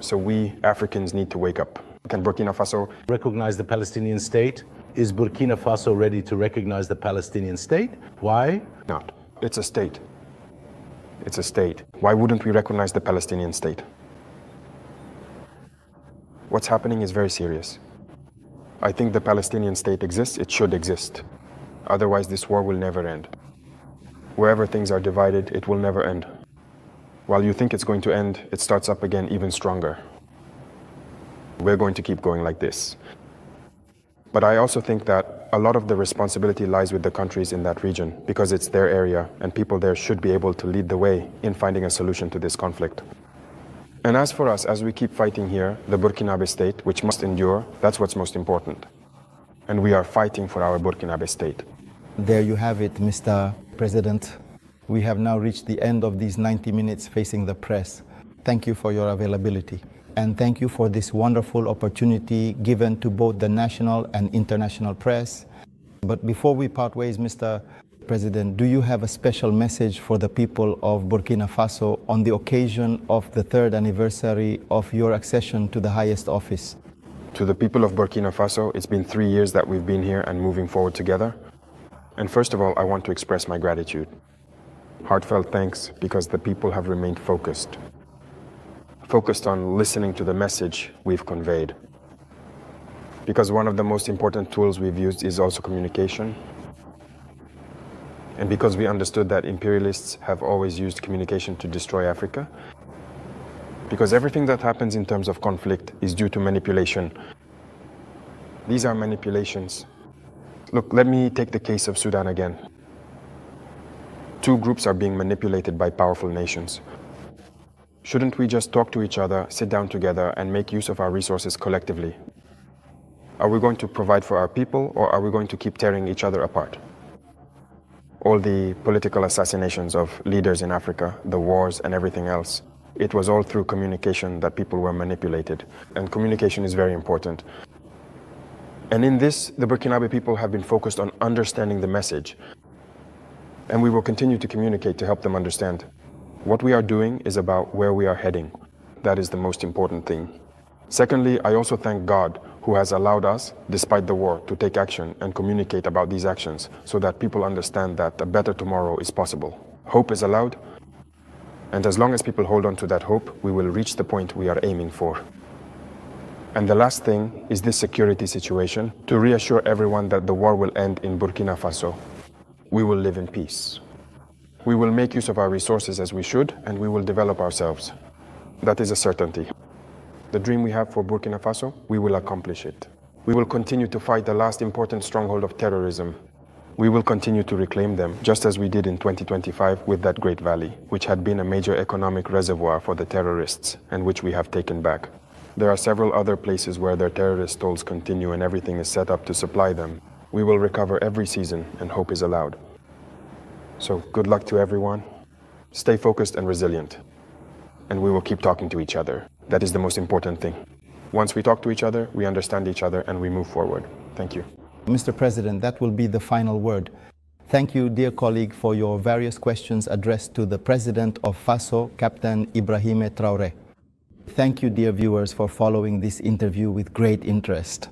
So we Africans need to wake up. Can Burkina Faso recognize the Palestinian state? Is Burkina Faso ready to recognize the Palestinian state? Why not? It's a state. It's a state. Why wouldn't we recognize the Palestinian state? What's happening is very serious. I think the Palestinian state exists, it should exist. Otherwise this war will never end. Wherever things are divided, it will never end. While you think it's going to end, it starts up again even stronger. We're going to keep going like this. But I also think that a lot of the responsibility lies with the countries in that region, because it's their area, and people there should be able to lead the way in finding a solution to this conflict. And as for us, as we keep fighting here, the Burkinabe state, which must endure, that's what's most important. And we are fighting for our Burkinabe state. There you have it, Mr. President. We have now reached the end of these 90 minutes facing the press. Thank you for your availability. And thank you for this wonderful opportunity given to both the national and international press. But before we part ways, Mr. President, do you have a special message for the people of Burkina Faso on the occasion of the 3rd anniversary of your accession to the highest office? To the people of Burkina Faso, it's been 3 years that we've been here and moving forward together. And first of all, I want to express my gratitude. Heartfelt thanks because the people have remained focused on listening to the message we've conveyed. Because one of the most important tools we've used is also communication. And because we understood that imperialists have always used communication to destroy Africa. Because everything that happens in terms of conflict is due to manipulation. These are manipulations. Look, let me take the case of Sudan again. Two groups are being manipulated by powerful nations. Shouldn't we just talk to each other, sit down together, and make use of our resources collectively? Are we going to provide for our people, or are we going to keep tearing each other apart? All the political assassinations of leaders in Africa, the wars and everything else, it was all through communication that people were manipulated. And communication is very important. And in this, the Burkinabe people have been focused on understanding the message. And we will continue to communicate to help them understand. What we are doing is about where we are heading. That is the most important thing. Secondly, I also thank God, who has allowed us, despite the war, to take action and communicate about these actions so that people understand that a better tomorrow is possible. Hope is allowed, And as long as people hold on to that hope, we will reach the point we are aiming for. And the last thing is this security situation, to reassure everyone that the war will end in Burkina Faso. We will live in peace. We will make use of our resources as we should, and we will develop ourselves. That is a certainty. The dream we have for Burkina Faso, we will accomplish it. We will continue to fight the last important stronghold of terrorism. We will continue to reclaim them, just as we did in 2025 with that Great Valley, which had been a major economic reservoir for the terrorists, and which we have taken back. There are several other places where their terrorist tolls continue and everything is set up to supply them. We will recover every season, and hope is allowed. So good luck to everyone. Stay focused and resilient. And we will keep talking to each other. That is the most important thing. Once we talk to each other, we understand each other, and we move forward. Thank you. Mr. President, that will be the final word. Thank you, dear colleague, for your various questions addressed to the President of Faso, Captain Ibrahim Traore. Thank you, dear viewers, for following this interview with great interest.